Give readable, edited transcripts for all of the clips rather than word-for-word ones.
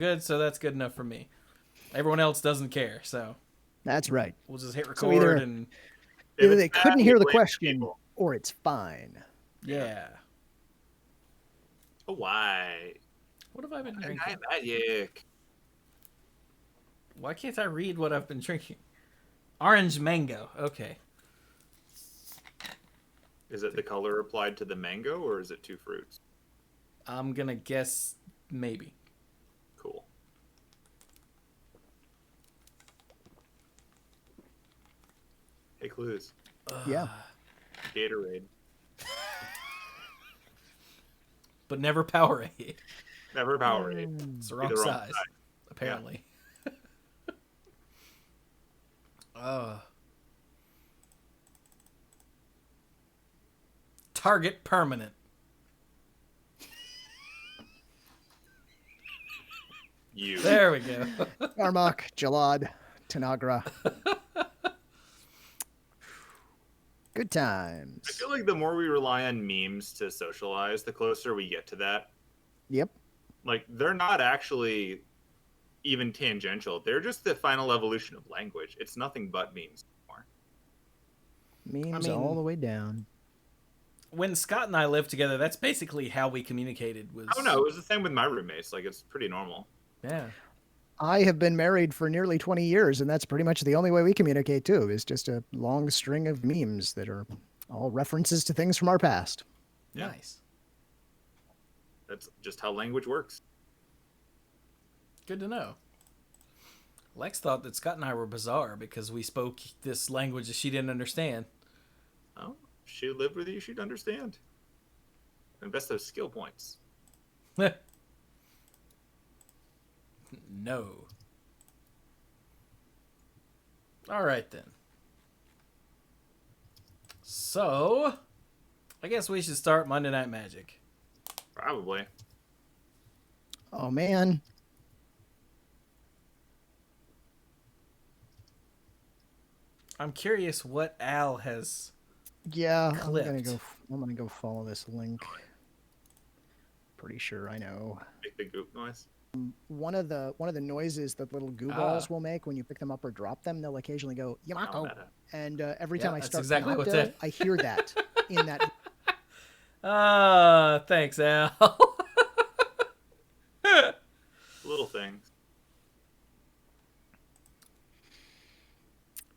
good, so that's good enough for me. Everyone else doesn't care, so That's right. we'll just hit record So either, and either they bad, couldn't we hear the blame question, people. or it's fine. yeah. Oh, why? What have I been drinking? Magic. Why can't I read what I've been drinking? Orange mango. Okay. Is it the color applied to the mango, or is it two fruits? I'm gonna guess maybe. Cool. Hey, Cluze. Yeah. Gatorade. But never Powerade. Never Powerade. It's the wrong size, apparently. Target permanent. You. There we go. Armok, Jalad, Tanagra. Good times. I feel like the more we rely on memes to socialize, the closer we get to that. Yep. Like, they're not actually even tangential. They're just the final evolution of language. It's nothing but memes anymore. Memes I mean, all the way down. When Scott and I lived together, that's basically how we communicated. Was Oh, no, it was the same with my roommates. Like, it's pretty normal. Yeah. I have been married for nearly 20 years, and that's pretty much the only way we communicate, too, is just a long string of memes that are all references to things from our past. Yeah. Nice. That's just how language works. Good to know. Lex thought that Scott and I were bizarre because we spoke this language that she didn't understand. Oh, if she lived with you, she'd understand. Invest those skill points. No. All right, then. So, I guess we should start Monday Night Magic. Probably. Oh, man. I'm curious what Al has. Yeah, Clipped. I'm gonna go follow this link. Pretty sure I know. Make the goop noise. One of the noises that little goo balls will make when you pick them up or drop them, they'll occasionally go Yamako. meta. And every Yeah, time I that's start exactly what's Yamato, it. I hear that in that. Thanks, Al. Little things.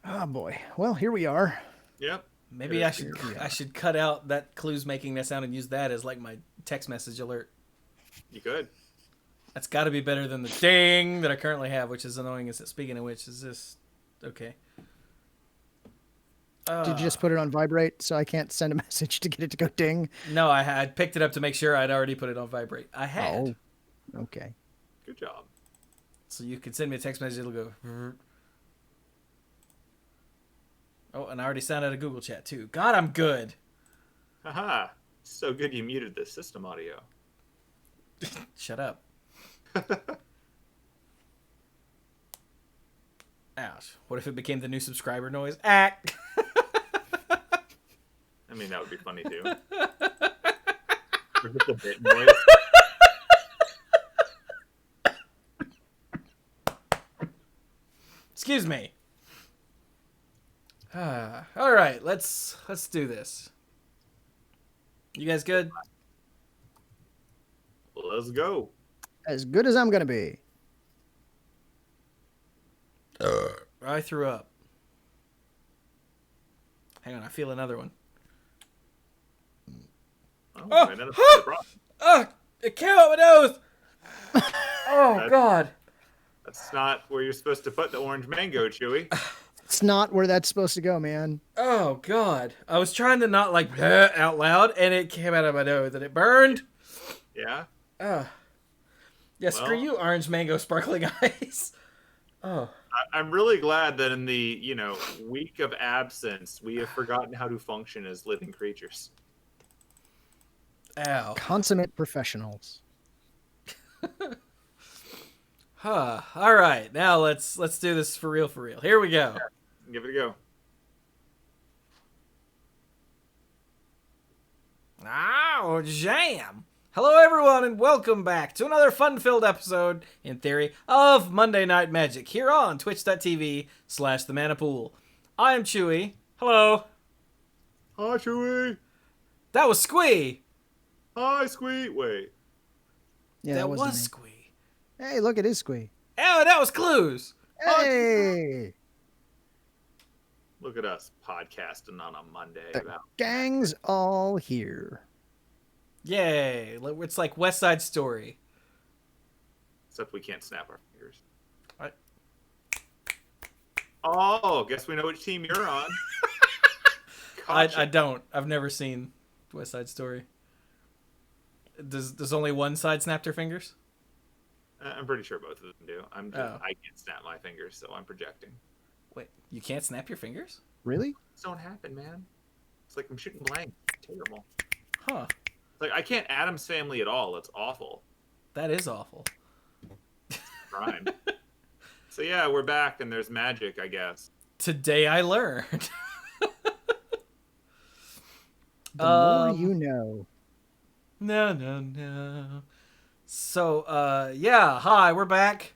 Oh boy. Well, here we are. Yep. Maybe I should cut out that Cluze making that sound and use that as like my text message alert. You could. That's got to be better than the ding that I currently have, which is annoying. Speaking of which, is this okay? Did you just put it on vibrate so I can't send a message to get it to go ding? No, I had picked it up to make sure I'd already put it on vibrate. I had. Oh, okay. Good job. So you could send me a text message. It'll go. Oh, and I already sounded out a Google chat too. God, I'm good. Haha. So good you muted the system audio. Shut up. Ouch. What if it became the new subscriber noise? Ah. I mean, that would be funny too. Or just a bit noise. Excuse me. All right, let's do this. You guys good? Let's go. As good as I'm gonna be. I threw up. Hang on, I feel another one. It came out my nose. Oh, God. That's not where you're supposed to put the orange mango, Chewie. It's not where that's supposed to go, man. Oh, God. I was trying to not like out loud, and it came out of my nose, and it burned. Yeah? Yeah, screw you, orange mango sparkling ice. Oh. I'm really glad that in the, week of absence, we have forgotten how to function as living creatures. Ow. Consummate professionals. All right, now let's do this for real. Here we go. Yeah, give it a go. Oh, jam. Hello, everyone, and welcome back to another fun-filled episode, in theory, of Monday Night Magic here on twitch.tv/themanapool. I am Chewie. Hello. Hi, Chewie. That was Squee. Hi, Squee. Wait. Yeah, that wasn't was me. Squee. Hey, look, it is Squee. Oh, that was Cluze. Hey! Look at us podcasting on a Monday. The About gang's all here. Yay. It's like West Side Story. Except we can't snap our fingers. What? Oh, guess we know which team you're on. I don't. I've never seen West Side Story. Does only one side snap their fingers? I'm pretty sure both of them do. I can't snap my fingers, so I'm projecting. Wait, you can't snap your fingers? Really? This don't happen, man. It's like I'm shooting blank. It's terrible. Huh. It's like I can't Addams Family at all. It's awful. That is awful. Crime. So yeah, we're back and there's magic, I guess. Today I learned. The more you know. No. So, yeah, hi, we're back.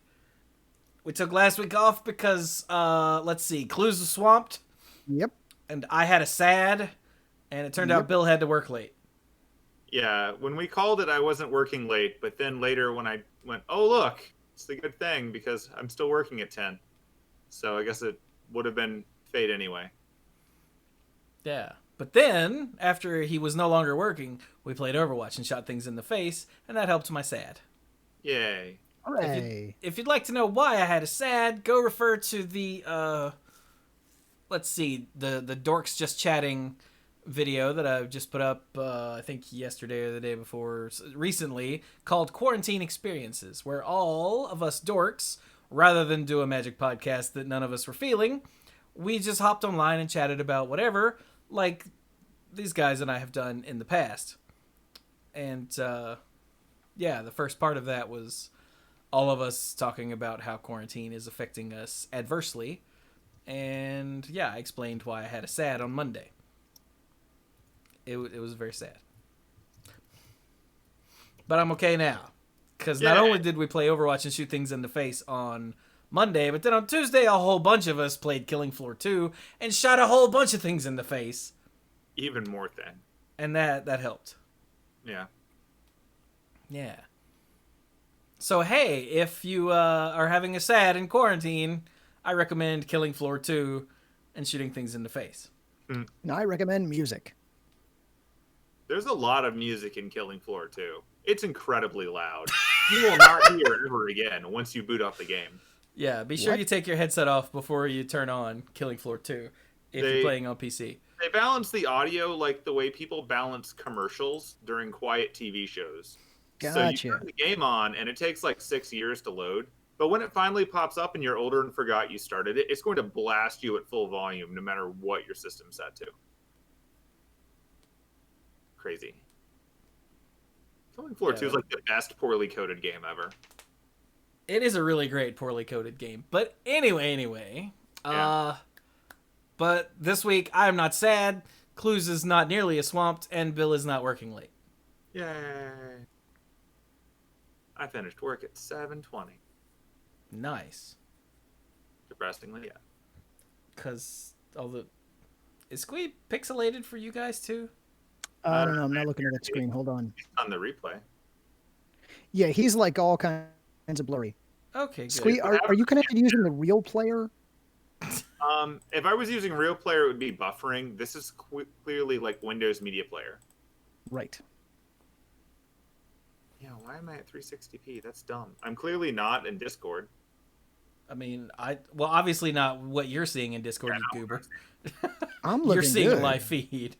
We took last week off because, let's see, Cluze was swamped. Yep. And I had a sad, and it turned out Bill had to work late. Yeah, when we called it, I wasn't working late, but then later when I went, oh, look, it's the good thing because I'm still working at 10. So I guess it would have been fate anyway. Yeah. But then, after he was no longer working, we played Overwatch and shot things in the face, and that helped my sad. Yay. Hooray. If you'd like to know why I had a sad, go refer to the, let's see, the Dorks Just Chatting video that I just put up, I think yesterday or the day before, recently, called Quarantine Experiences, where all of us dorks, rather than do a Magic podcast that none of us were feeling, we just hopped online and chatted about whatever, like these guys and I have done in the past. And, yeah, the first part of that was all of us talking about how quarantine is affecting us adversely. And, yeah, I explained why I had a sad on Monday. It was very sad. But I'm okay now. Because not only did we play Overwatch and shoot things in the face on Monday, but then on Tuesday, a whole bunch of us played Killing Floor 2 and shot a whole bunch of things in the face. Even more than. And that helped. Yeah. Yeah. So, hey, if you are having a sad in quarantine, I recommend Killing Floor 2 and shooting things in the face. And I recommend music. There's a lot of music in Killing Floor 2. It's incredibly loud. You will not hear ever again once you boot up the game. Yeah, be sure you take your headset off before you turn on Killing Floor 2 if you're playing on PC. They balance the audio like the way people balance commercials during quiet TV shows. Gotcha. So you turn the game on, and it takes like 6 years to load. But when it finally pops up and you're older and forgot you started it, it's going to blast you at full volume no matter what your system's set to. Crazy. Killing Floor 2 is like the best poorly coded game ever. It is a really great poorly coded game. But anyway. But this week, I'm not sad. Cluze is not nearly as swamped, and Bill is not working late. Yay. I finished work at 7:20. Nice. Depressingly, yeah. Because is Squee pixelated for you guys too? I don't know. I'm not looking at that screen. Hold on. On the replay. Yeah, he's like all kinds of blurry. Okay, good. Squee, are you connected using the real player? If I was using Real Player, it would be buffering. This is clearly like Windows Media Player. Right. Yeah, why am I at 360p? That's dumb. I'm clearly not in Discord. I mean, obviously not what you're seeing in Discord, you goober. I'm looking You're seeing good. a live feed.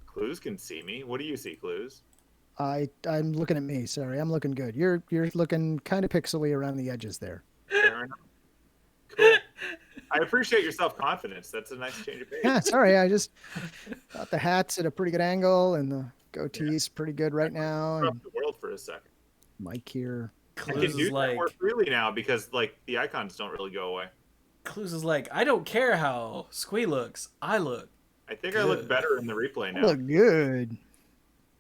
Cluze can see me. What do you see, Cluze? I'm looking at me. Sorry, I'm looking good. You're looking kind of pixely around the edges there. Fair enough. Cool. I appreciate your self-confidence. That's a nice change of pace. Yeah, sorry. I just thought the hat's at a pretty good angle and the goatee's pretty good right now. Up And the world for a second. Mike here. I Cluze can is do that like, more freely now because like the icons don't really go away. Cluze is like, I don't care how Squee looks. I look. I think I look Good. better in the replay I now. look good.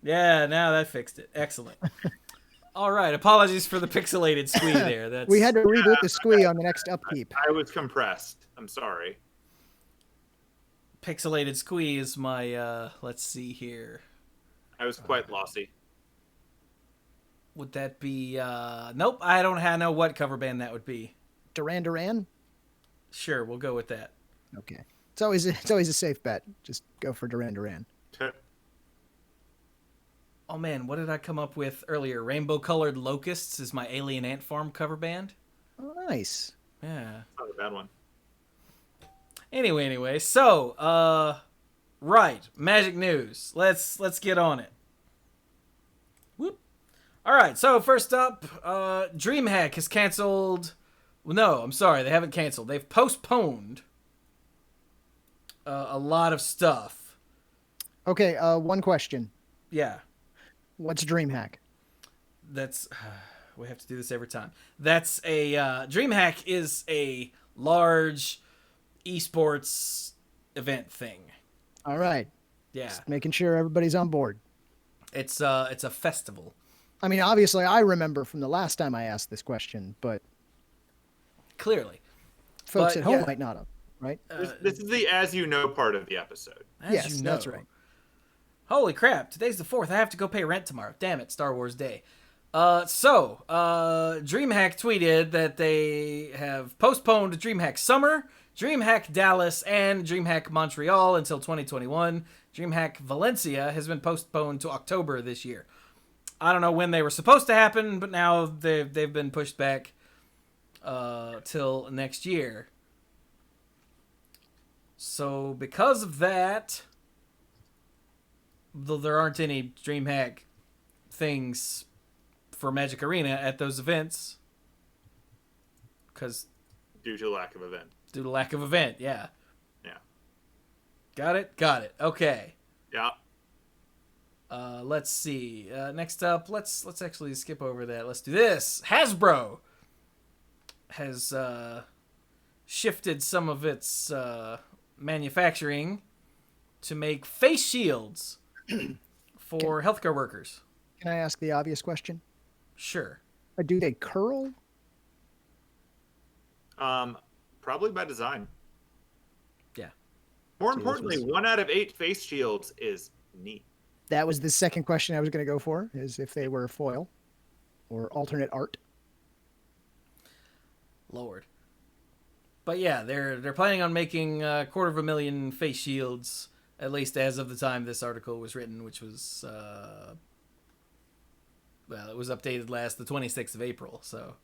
Yeah, now that fixed it. Excellent. All right, apologies for the pixelated Squee there. That's We had to reboot the Squee on the next upkeep. I was compressed. I'm sorry. pixelated Squee is my. Let's see here. I was quite lossy. Would that be? Nope, I don't know what cover band that would be. Duran Duran? Sure, we'll go with that. Okay. It's always a safe bet. Just go for Duran Duran. Oh man, what did I come up with earlier? Rainbow Colored Locusts is my Alien Ant Farm cover band. Oh, nice. Yeah. Not a bad one. Anyway, so right, magic news. Let's get on it. Whoop. All right, so first up, Dreamhack has canceled. Well, no, I'm sorry, they haven't canceled. They've postponed a lot of stuff. Okay, one question. Yeah. What's Dreamhack? That's we have to do this every time. That's a Dreamhack is a large esports event thing. All right. Yeah. Just making sure everybody's on board. It's a festival. I mean, obviously, I remember from the last time I asked this question, but Clearly. folks But, at home yeah. might not have, right? This is the as you know part of the episode. As Yes, you know. that's right. Holy crap, today's the 4th. I have to go pay rent tomorrow. Damn it, Star Wars Day. So, Dreamhack tweeted that they have postponed Dreamhack Summer, Dreamhack Dallas, and Dreamhack Montreal until 2021. Dreamhack Valencia has been postponed to October this year. I don't know when they were supposed to happen, but now they've been pushed back till next year. So, because of that, though there aren't any Dreamhack things for Magic Arena at those events, because Due to lack of event. due to lack of event, yeah. Yeah. Got it. Okay. Yeah. Let's see. Next up, let's actually skip over that. Let's do this. Hasbro has shifted some of its manufacturing to make face shields for healthcare workers. Can I ask the obvious question? Sure. Do they curl? Probably by design. Yeah. More So this importantly, was- 1 out of 8 face shields is neat. That was the second question I was going to go for, is if they were foil or alternate art. Lord. But yeah, they're planning on making 250,000 face shields, at least as of the time this article was written, which was well, it was updated the 26th of April. So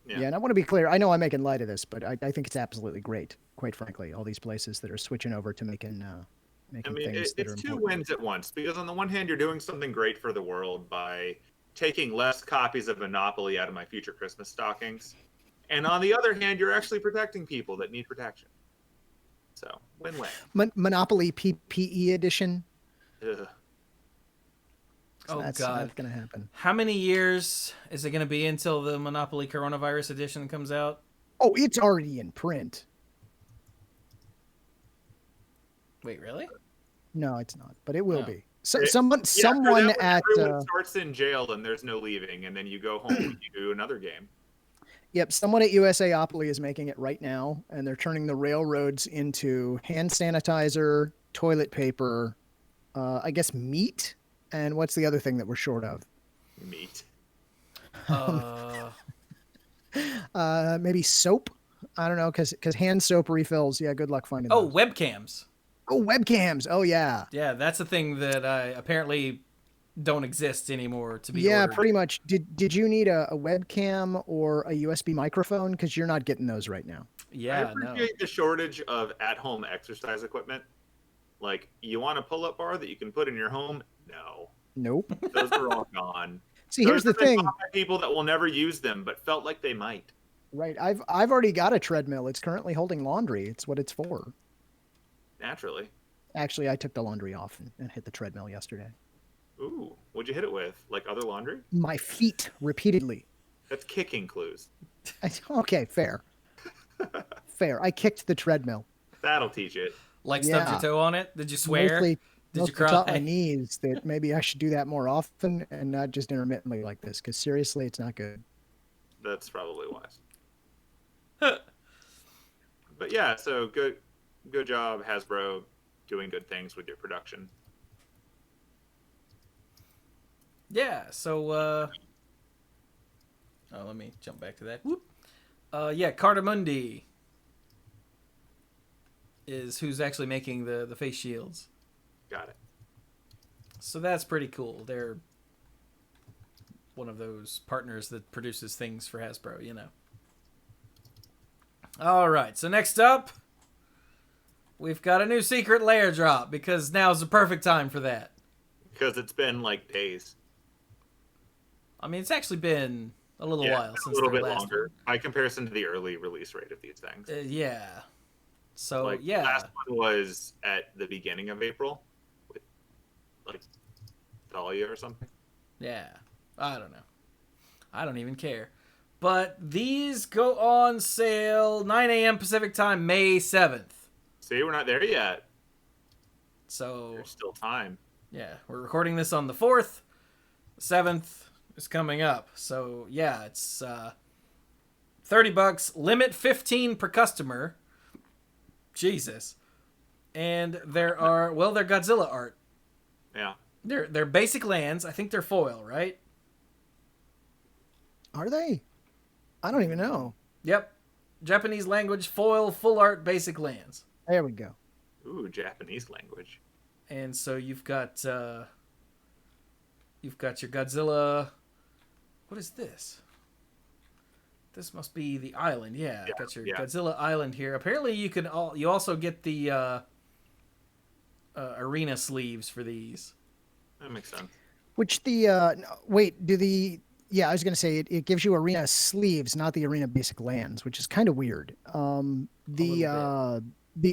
Yeah. Yeah, and I want to be clear. I know I'm making light of this, but I think it's absolutely great, quite frankly, all these places that are switching over to making I making mean, things that are it's two important. wins at once because on the one hand, you're doing something great for the world by taking less copies of Monopoly out of my future Christmas stockings, and on the other hand, you're actually protecting people that need protection. So win-win. Monopoly PPE edition. Ugh. So Oh, that's God. going to happen. how many years is it going to be until the Monopoly Coronavirus Edition comes out? Oh, it's already in print. Wait, really? No, it's not, but it will No. be. So, Yeah, someone for someone that one, at everyone starts in jail and there's no leaving, and then you go home and you do another game. Yep, someone at USAopoly is making it right now, and they're turning the railroads into hand sanitizer, toilet paper, I guess meat, and what's the other thing that we're short of? Meat. Maybe soap. I don't know, because hand soap refills. Yeah, good luck finding Oh, those. webcams. Oh, webcams. Oh, yeah. Yeah, that's a thing that apparently don't exist anymore to be Yeah, ordered. pretty much. Did you need a webcam or a USB microphone? Because you're not getting those right now. I Yeah, no. appreciate the shortage of at-home exercise equipment. Like, you want a pull-up bar that you can put in your home? No, Nope. those are all gone. See, here's the Those have been thing. bought by people that will never use them, but felt like they might. Right. I've already got a treadmill. It's currently holding laundry. It's what it's for. Naturally. Actually, I took the laundry off and hit the treadmill yesterday. Ooh, what'd you hit it with? Like other laundry? My feet repeatedly. That's kicking clues. Okay, fair. Fair. I kicked the treadmill. That'll teach it. Like stubbed Yeah. your toe on it? Did you swear? Did you Taught my cry? knees that maybe I should do that more often and not just intermittently like this. Because seriously, it's not good. That's probably wise. But yeah, so good job, Hasbro, doing good things with your production. Yeah, so oh, let me jump back to that. Whoop. Yeah, Cardamundi is who's actually making the face shields. Got it. So that's pretty cool. They're one of those partners that produces things for Hasbro, you know. All right, so next up, we've got a new secret layer drop because now's the perfect time for that. Because it's been like days. I mean, it's actually been a little while a since little their bit last longer by comparison to the early release rate of these things. yeah. So like yeah, the last one was at the beginning of April with like Dahlia or something. yeah. I don't know. I don't even care. But these go on sale 9 a.m. Pacific time, May 7th. See, we're not there yet. So There's still time. yeah, we're recording this on the 4th. The 7th is coming up. So yeah, it's $30, limit 15 per customer. Jesus. And they're Godzilla art. Yeah. They're basic lands. I think they're foil, right? Are they? I don't even know. Yep. Japanese language foil full art basic lands. There we go. Ooh, Japanese language. And so you've got your Godzilla. What is this? This must be the island. Yeah, got your Godzilla island here. Apparently, you also get the arena sleeves for these. That makes sense. Which wait, yeah, I was going to say it gives you arena sleeves, not the arena basic lands, which is kind of weird. The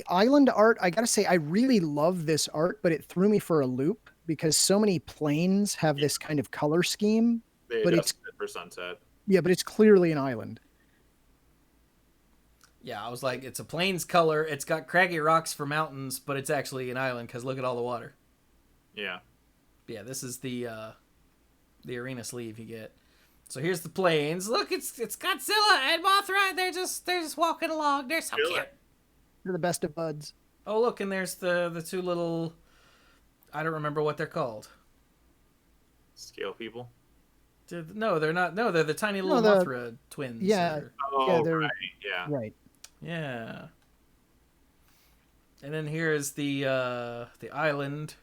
island art, I got to say, I really love this art, but it threw me for a loop because so many planes have this kind of color scheme. They adjusted it for sunset. Yeah, but it's clearly an island. Yeah, I was like, it's a plains color. It's got craggy rocks for mountains, but it's actually an island because look at all the water. Yeah. Yeah, this is the arena sleeve you get. So here's the planes. Look, it's Godzilla and Mothra. They're just walking along. They're so cute. They're the best of buds. Oh, look, and there's the two little. I don't remember what they're called. Scale people. No, they're not. No, they're the tiny little Mothra twins. Yeah. They're right. Yeah. Right. Yeah. And then here is the island,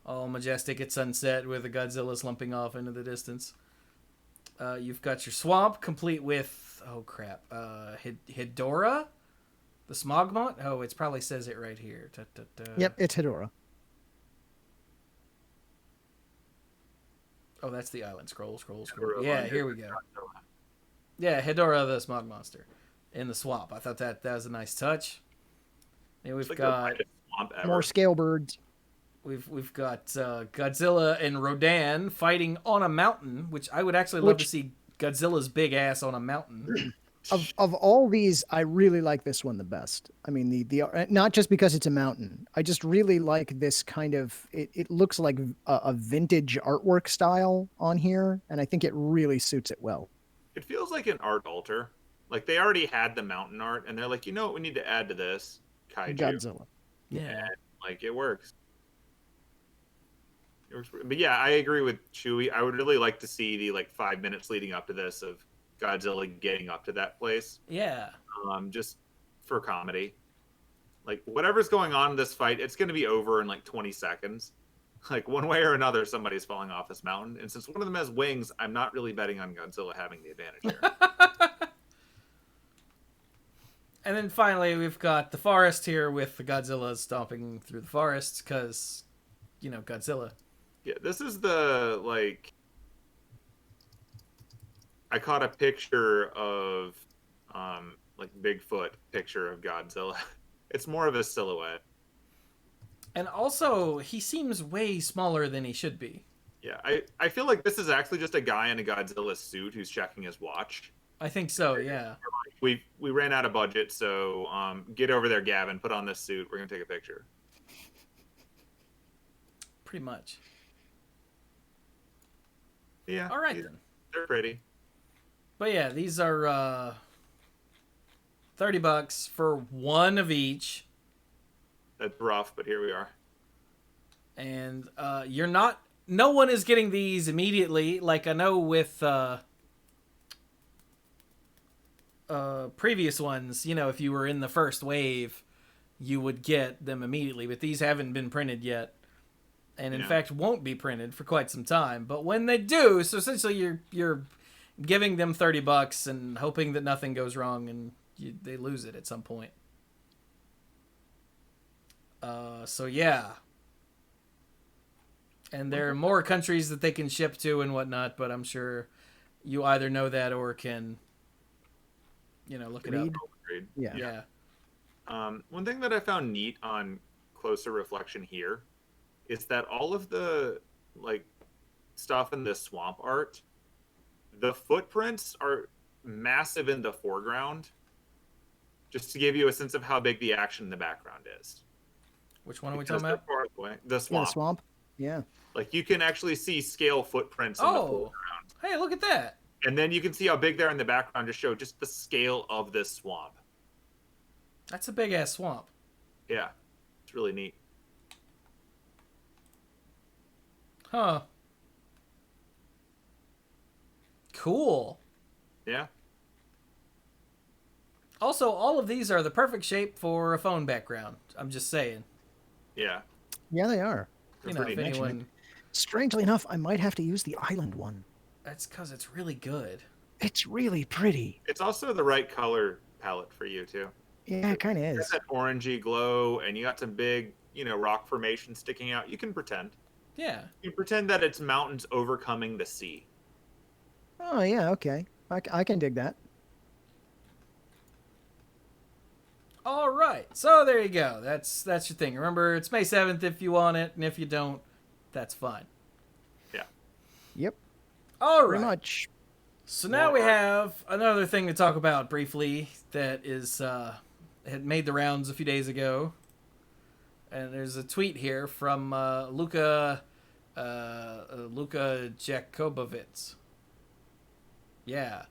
all majestic at sunset, with the Godzilla slumping off into the distance. You've got your swamp, complete with Hedora, the Smogmont. Oh, it probably says it right here. Yep, it's Hedora. Oh, that's the island. Scroll. Yeah, here we go. Yeah, Hedora the Smog Monster in the swamp. I thought that was a nice touch. And we've got more scale birds. We've got Godzilla and Rodan fighting on a mountain, which I would actually love to see Godzilla's big ass on a mountain. Of all these, I really like this one the best. I mean, the not just because it's a mountain. I just really like this kind of. It looks like a vintage artwork style on here, and I think it really suits it well. It feels like an art altar. Like they already had the mountain art, and they're like, you know what, we need to add to this kaiju. Godzilla. Yeah, and, like it works. But yeah, I agree with Chewie. I would really like to see the 5 minutes leading up to this of Godzilla getting up to that place. Yeah. Just for comedy. Like whatever's going on in this fight, it's going to be over in 20 seconds. Like one way or another, somebody's falling off this mountain. And since one of them has wings, I'm not really betting on Godzilla having the advantage here. And then finally, we've got the forest here with the Godzilla stomping through the forest because, Godzilla. Yeah, this is the, I caught a picture of, Bigfoot picture of Godzilla. It's more of a silhouette. And also, he seems way smaller than he should be. Yeah, I feel like this is actually just a guy in a Godzilla suit who's checking his watch. I think so, yeah. We ran out of budget, so get over there, Gavin. Put on this suit. We're gonna take a picture. pretty much. Yeah. All right, then. They're pretty. But yeah, these are $30 for one of each. That's rough, but here we are. And no one is getting these immediately. Like I know with previous ones, if you were in the first wave, you would get them immediately. But these haven't been printed yet. And in fact, won't be printed for quite some time. But when they do, so essentially you're giving them $30 and hoping that nothing goes wrong and they lose it at some point. So yeah. And there are more countries that they can ship to and whatnot, but I'm sure you either know that or can, look it up. Agreed. Yeah. One thing that I found neat on closer reflection here is that all of the stuff in this swamp art, the footprints are massive in the foreground, just to give you a sense of how big the action in the background is. Which one are we talking about? The swamp. Yeah, the swamp. Yeah. Like you can actually see scale footprints in the foreground. Hey, look at that. And then you can see how big they're in the background to show just the scale of this swamp. That's a big ass swamp. Yeah. It's really neat. Huh. Cool. Yeah. Also, all of these are the perfect shape for a phone background. I'm just saying. Yeah. Yeah, they are. They're If anyone... Strangely enough, I might have to use the island one. That's because it's really good. It's really pretty. It's also the right color palette for you, too. Yeah, it kind of is. It's that orangey glow, and you got some big, rock formation sticking out. You can pretend. Yeah. You pretend that it's mountains overcoming the sea. Oh, yeah, okay. I can dig that. All right. So there you go. That's your thing. Remember, it's May 7th if you want it, and if you don't, that's fine. Yeah. Yep. All right. Pretty much. So now we have another thing to talk about briefly that is had made the rounds a few days ago. And there's a tweet here from Luka Jakobovits. Yeah.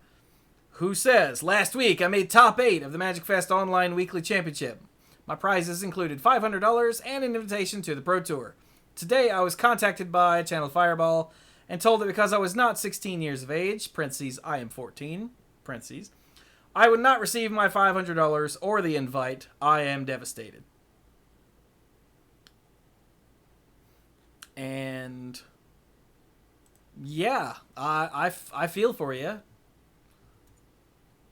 Who says, last week I made top 8 of the Magic Fest Online Weekly Championship. My prizes included $500 and an invitation to the Pro Tour. Today I was contacted by Channel Fireball and told that because I was not 16 years of age, parentheses, I am 14, parentheses, I would not receive my $500 or the invite. I am devastated. And yeah, I feel for you.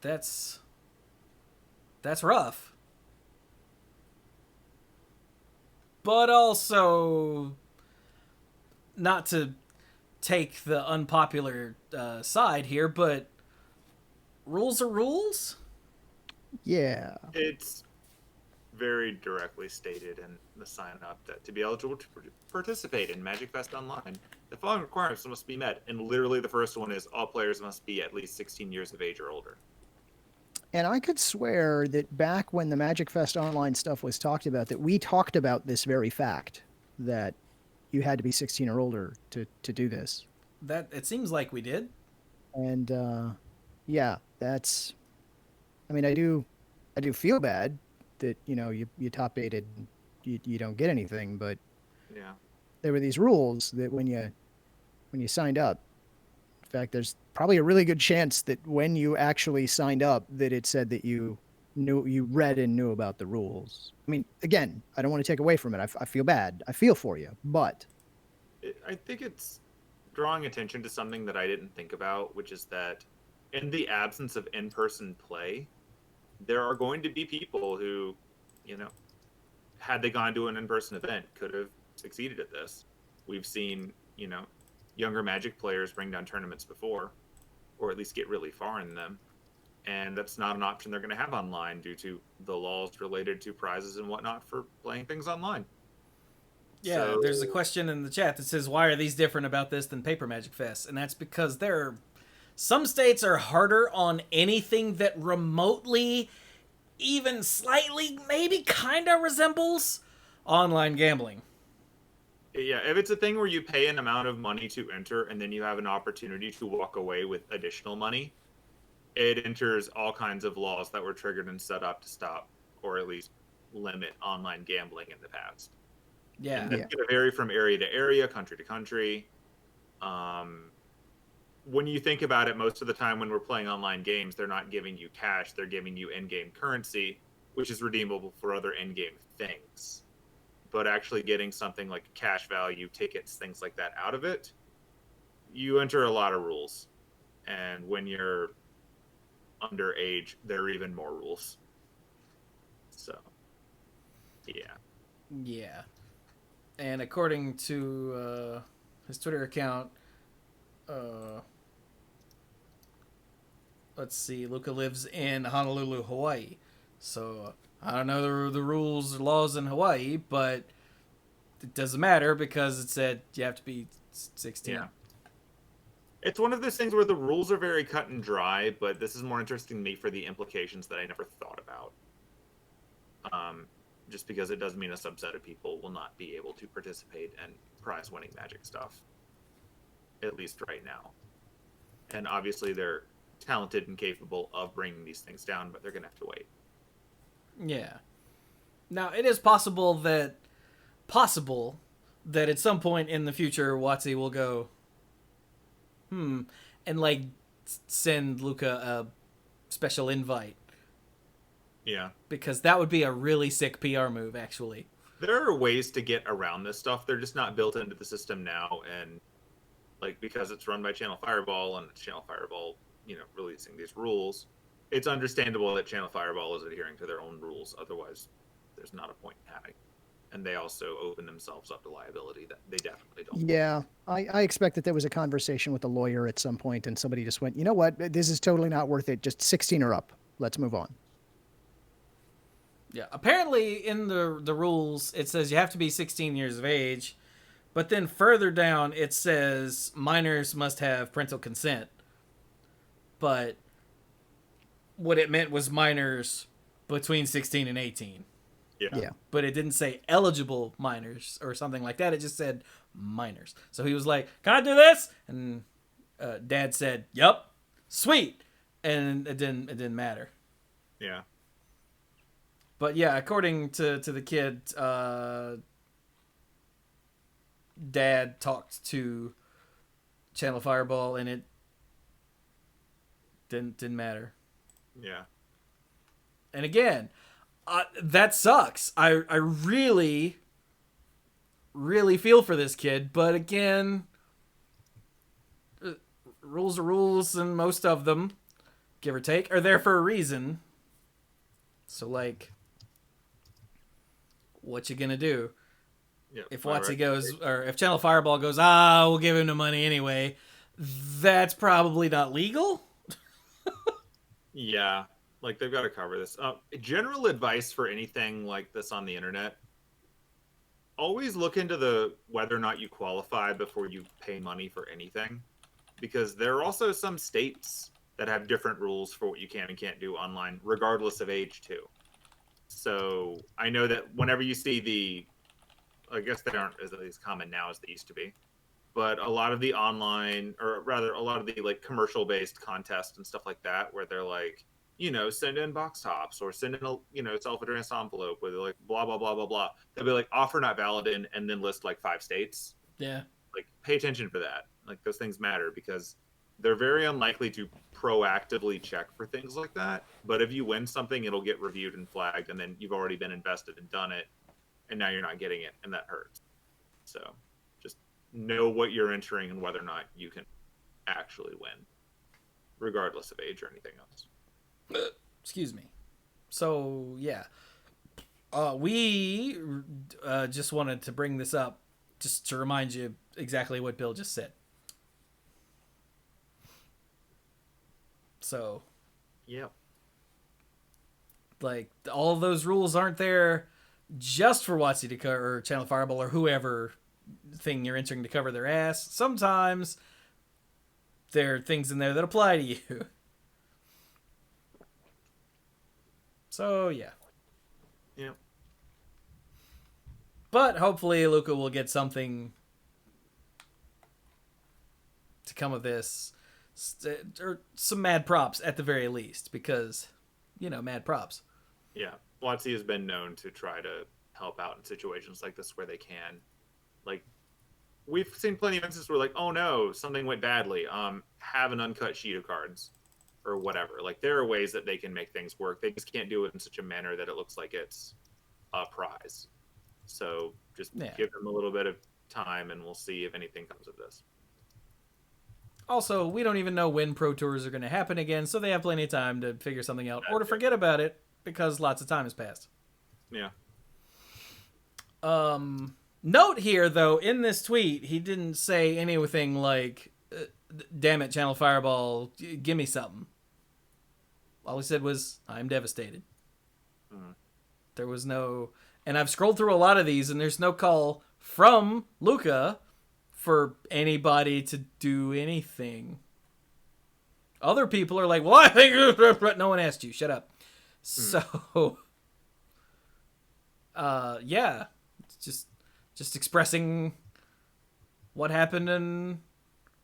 That's rough. But also, not to take the unpopular side here, but rules are rules? Yeah. It's very directly stated in the sign-up that to be eligible to participate in Magic Fest Online, the following requirements must be met. And literally the first one is all players must be at least 16 years of age or older. And I could swear that back when the Magic Fest Online stuff was talked about, that we talked about this very fact, that you had to be 16 or older to do this. That it seems like we did. And yeah, that's, I mean, I do feel bad that, you top 8'd, you don't get anything, but Yeah. there were these rules that when you signed up, in fact, there's probably a really good chance that when you actually signed up that it said that you read and knew about the rules. I mean, again, I don't want to take away from it. I feel bad. I feel for you, but I think it's drawing attention to something that I didn't think about, which is that in the absence of in-person play, there are going to be people who, had they gone to an in-person event, could have succeeded at this. We've seen, younger Magic players bring down tournaments before, or at least get really far in them. And that's not an option they're going to have online due to the laws related to prizes and whatnot for playing things online. Yeah, So, there's a question in the chat that says, why are these different about this than Paper Magic Fest? And that's because some states are harder on anything that remotely, even slightly, maybe kind of resembles online gambling. Yeah, if it's a thing where you pay an amount of money to enter and then you have an opportunity to walk away with additional money, it enters all kinds of laws that were triggered and set up to stop or at least limit online gambling in the past. Yeah. And that's Yeah. going to vary from area to area, country to country. When you think about it, most of the time when we're playing online games, they're not giving you cash, they're giving you in-game currency, which is redeemable for other in-game things. But actually getting something like cash value, tickets, things like that out of it, you enter a lot of rules. And when you're underage, there are even more rules. So, yeah. Yeah. And according to his Twitter account, let's see, Luca lives in Honolulu, Hawaii. So I don't know the rules or laws in Hawaii, but it doesn't matter because it said you have to be 16. Yeah. It's one of those things where the rules are very cut and dry, but this is more interesting to me for the implications that I never thought about. Just because it does mean a subset of people will not be able to participate in prize-winning Magic stuff, at least right now. And obviously they're talented and capable of bringing these things down, but they're going to have to wait. Yeah. Now, it is possible that at some point in the future, WotC will go, and like send Luca a special invite. Yeah. Because that would be a really sick PR move, actually. There are ways to get around this stuff. They're just not built into the system now. And like, because it's run by Channel Fireball and it's Channel Fireball, releasing these rules, it's understandable that Channel Fireball is adhering to their own rules. Otherwise, there's not a point in having. And they also open themselves up to liability that they definitely don't. Yeah, I expect that there was a conversation with a lawyer at some point, and somebody just went, you know what, this is totally not worth it. Just 16 or up. Let's move on. Yeah, apparently in the rules it says you have to be 16 years of age, but then further down it says minors must have parental consent. But what it meant was minors between 16 and 18. Yeah. But it didn't say eligible minors or something like that. It just said minors. So he was like, "Can I do this?" And Dad said, "Yup, sweet." And it didn't matter. Yeah. But yeah, according to the kid, Dad talked to Channel Fireball, and it didn't matter. Yeah. And again, that sucks. I really, really feel for this kid. But again, rules are rules, and most of them, give or take, are there for a reason. So like, what you gonna do? Yep, If WotC goes, or if Channel Fireball goes, we'll give him the money anyway, that's probably not legal. Yeah, like they've got to cover this. General advice for anything like this on the internet: always look into whether or not you qualify before you pay money for anything, because there are also some states that have different rules for what you can and can't do online, regardless of age too. So I know that whenever you see I guess they aren't as common now as they used to be, but a lot of the online, or rather a lot of the like commercial based contests and stuff like that, where they're like, send in box tops or send in a self-addressed envelope with like blah blah blah blah blah. They'll be like offer not valid and then list like 5 states. Yeah. Like pay attention for that. Like those things matter because they're very unlikely to proactively check for things like that. But if you win something, it'll get reviewed and flagged, and then you've already been invested and done it, and now you're not getting it, and that hurts. So just know what you're entering and whether or not you can actually win, regardless of age or anything else. Excuse me. So yeah, we just wanted to bring this up just to remind you exactly what Bill just said. So, Yep. Like all of those rules aren't there just for WotC to cover, or Channel Fireball, or whoever thing you're entering to cover their ass. Sometimes there are things in there that apply to you. So yeah. Yep. But hopefully Luca will get something to come of this, or some mad props at the very least, because, mad props. Yeah, WotC has been known to try to help out in situations like this where they can. Like, we've seen plenty of instances where, like, oh no, something went badly. Have an uncut sheet of cards, or whatever. Like, there are ways that they can make things work. They just can't do it in such a manner that it looks like it's a prize. So just give them a little bit of time, and we'll see if anything comes of this. Also, we don't even know when Pro Tours are going to happen again, so they have plenty of time to figure something out or to forget about it because lots of time has passed. Yeah. Note here, though, in this tweet, he didn't say anything like, damn it, Channel Fireball, give me something. All he said was, I'm devastated. There was no... And I've scrolled through a lot of these, and there's no call from Luca for anybody to do anything. Other people are like, well, I think... No one asked you. Shut up. So, yeah. It's just expressing what happened and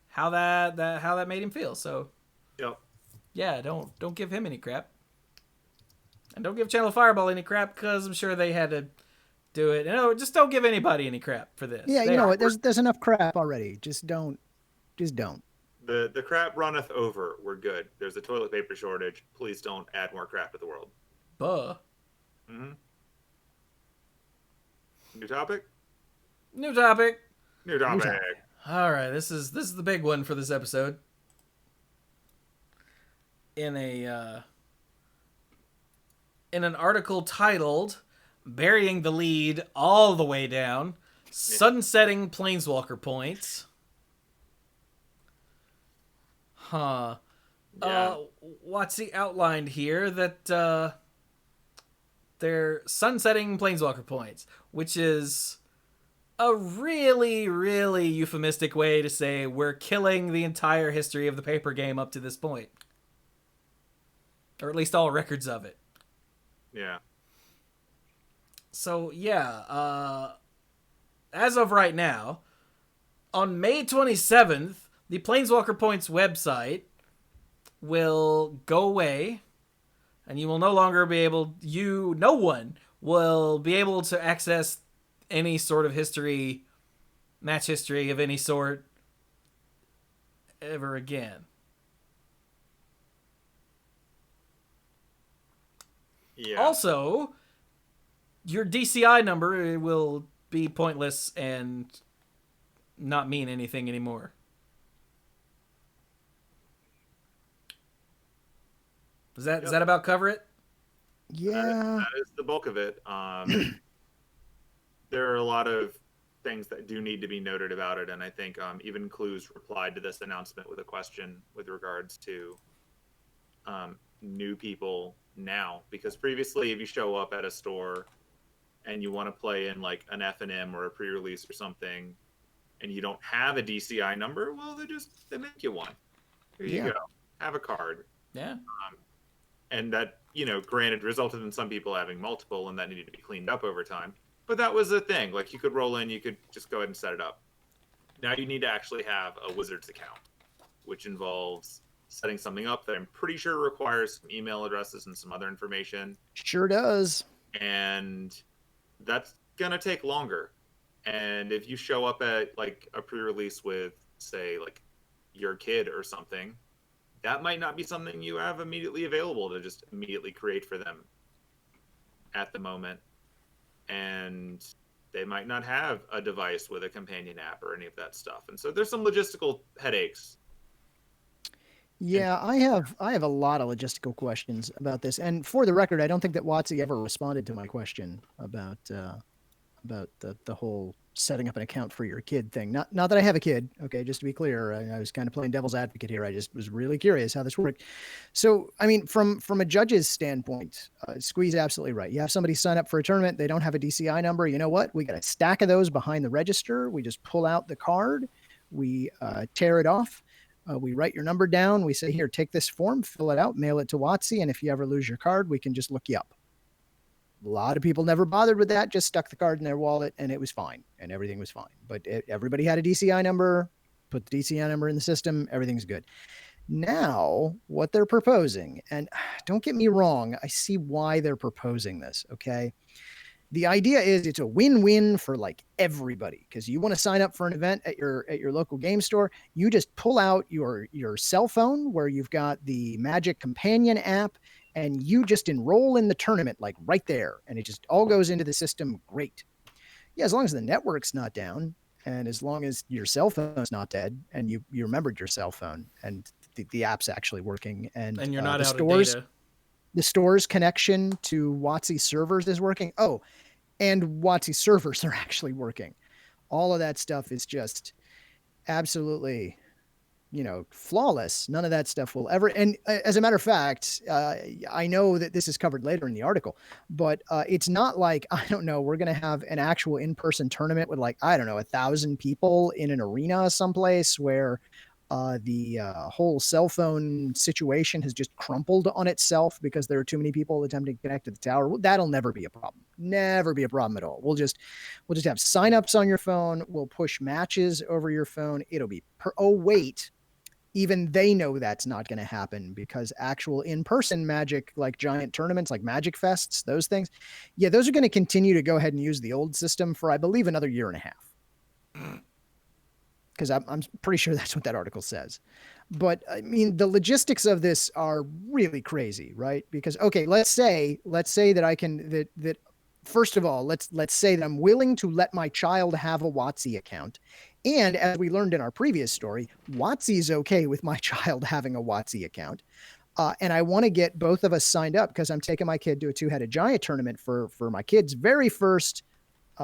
how that made him feel. So, yep. Yeah, don't give him any crap. And don't give Channel Fireball any crap, because I'm sure they had to do it. Just don't give anybody any crap for this. Yeah, you know what? There's enough crap already. Just don't. The crap runneth over. We're good. There's a toilet paper shortage. Please don't add more crap to the world. Buh. Mm-hmm. New topic. New topic. All right, this is the big one for this episode. In an article titled "Burying the Lead All the Way Down: Sunsetting Planeswalker Points." Huh. Yeah. WotC outlined here that they're sunsetting Planeswalker Points, which is a really, really euphemistic way to say we're killing the entire history of the paper game up to this point. Or at least all records of it. Yeah. So, yeah, as of right now, on May 27th, the Planeswalker Points website will go away, and you will no longer be able, no one will be able to access any sort of history, match history of any sort, ever again. Yeah. Also, your DCI number will be pointless and not mean anything anymore. Does that about cover it? Yeah. That is the bulk of it. There are a lot of things that do need to be noted about it, and I think even Cluze replied to this announcement with a question with regards to new people now, because previously if you show up at a store and you want to play in like an FNM or a pre-release or something and you don't have a DCI number, well, they make you one. Here you go. Have a card. Yeah. And that, granted, resulted in some people having multiple, and that needed to be cleaned up over time. But that was a thing. Like, you could roll in, you could just go ahead and set it up. Now you need to actually have a Wizards account, which involves setting something up that I'm pretty sure requires some email addresses and some other information. Sure does. And that's going to take longer. And if you show up at, like, a pre-release with, say, like, your kid or something, that might not be something you have immediately available to just immediately create for them at the moment. And they might not have a device with a companion app or any of that stuff. And so there's some logistical headaches. Yeah, I have a lot of logistical questions about this. And for the record, I don't think that WotC ever responded to my question about the whole setting up an account for your kid thing. Not that I have a kid, okay, just to be clear. I was kind of playing devil's advocate here. I just was really curious how this worked. So, I mean, from a judge's standpoint, Squee's absolutely right. You have somebody sign up for a tournament, they don't have a DCI number. You know what? We got a stack of those behind the register. We just pull out the card, we tear it off, we write your number down. We say, here, take this form, fill it out, mail it to WotC, and if you ever lose your card, we can just look you up. A lot of people never bothered with that, just stuck the card in their wallet and it was fine and everything was fine. But everybody had a DCI number, put the DCI number in the system, everything's good. Now, what they're proposing, and don't get me wrong, I see why they're proposing this, okay? The idea is it's a win-win for like everybody, because you want to sign up for an event at your local game store, you just pull out your cell phone where you've got the Magic Companion app and you just enroll in the tournament like right there, and it just all goes into the system. Great. Yeah, as long as the network's not down and as long as your cell phone's not dead and you remembered your cell phone and the app's actually working and you're not the out stores, of data. The store's connection to WotC servers is working. Oh, and WotC servers are actually working. All of that stuff is just absolutely, flawless. None of that stuff will ever. And as a matter of fact, I know that this is covered later in the article, but it's not like, I don't know, we're going to have an actual in-person tournament with like, I don't know, 1,000 people in an arena someplace where the whole cell phone situation has just crumpled on itself because there are too many people attempting to connect to the tower. Well, that'll never be a problem. Never be a problem at all. We'll just have signups on your phone. We'll push matches over your phone. It'll be oh wait, even they know that's not going to happen because actual in-person Magic, like giant tournaments, like Magic Fests, those things, yeah, those are going to continue to go ahead and use the old system for, I believe, another year and a half. Because I'm pretty sure that's what that article says. But I mean, the logistics of this are really crazy, right? Because, okay, let's say that I can, that first of all, let's say that I'm willing to let my child have a WotC account. And as we learned in our previous story, WotC is okay with my child having a WotC account. And I want to get both of us signed up because I'm taking my kid to a two-headed giant tournament for my kid's very first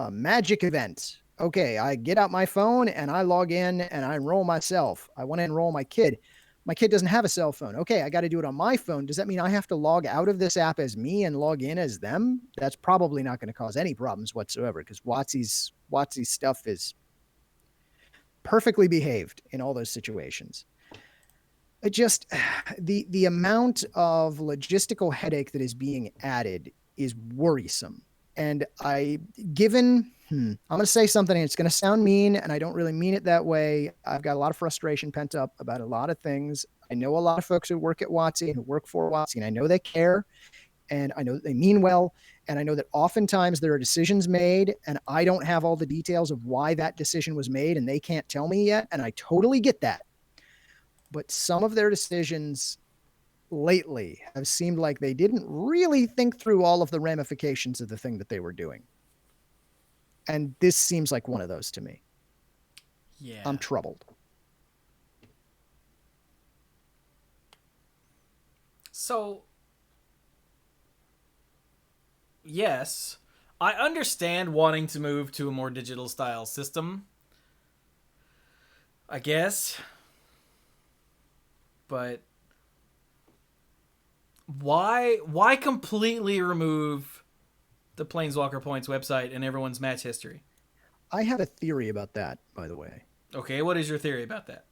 Magic event. Okay, I get out my phone and I log in and I enroll myself. I want to enroll my kid. My kid doesn't have a cell phone. Okay, I got to do it on my phone. Does that mean I have to log out of this app as me and log in as them? That's probably not going to cause any problems whatsoever because WotC's stuff is perfectly behaved in all those situations. It just, the amount of logistical headache that is being added is worrisome. And I'm going to say something, and it's going to sound mean, and I don't really mean it that way. I've got a lot of frustration pent up about a lot of things. I know a lot of folks who work at WotC and who work for WotC, and I know they care, and I know that they mean well, and I know that oftentimes there are decisions made, and I don't have all the details of why that decision was made, and they can't tell me yet, and I totally get that. But some of their decisions lately have seemed like they didn't really think through all of the ramifications of the thing that they were doing. And this seems like one of those to me. Yeah. I'm troubled. So, yes, I understand wanting to move to a more digital style system, I guess. But why completely remove the Planeswalker Points website and everyone's match history? I have a theory about that, by the way. Okay, what is your theory about that?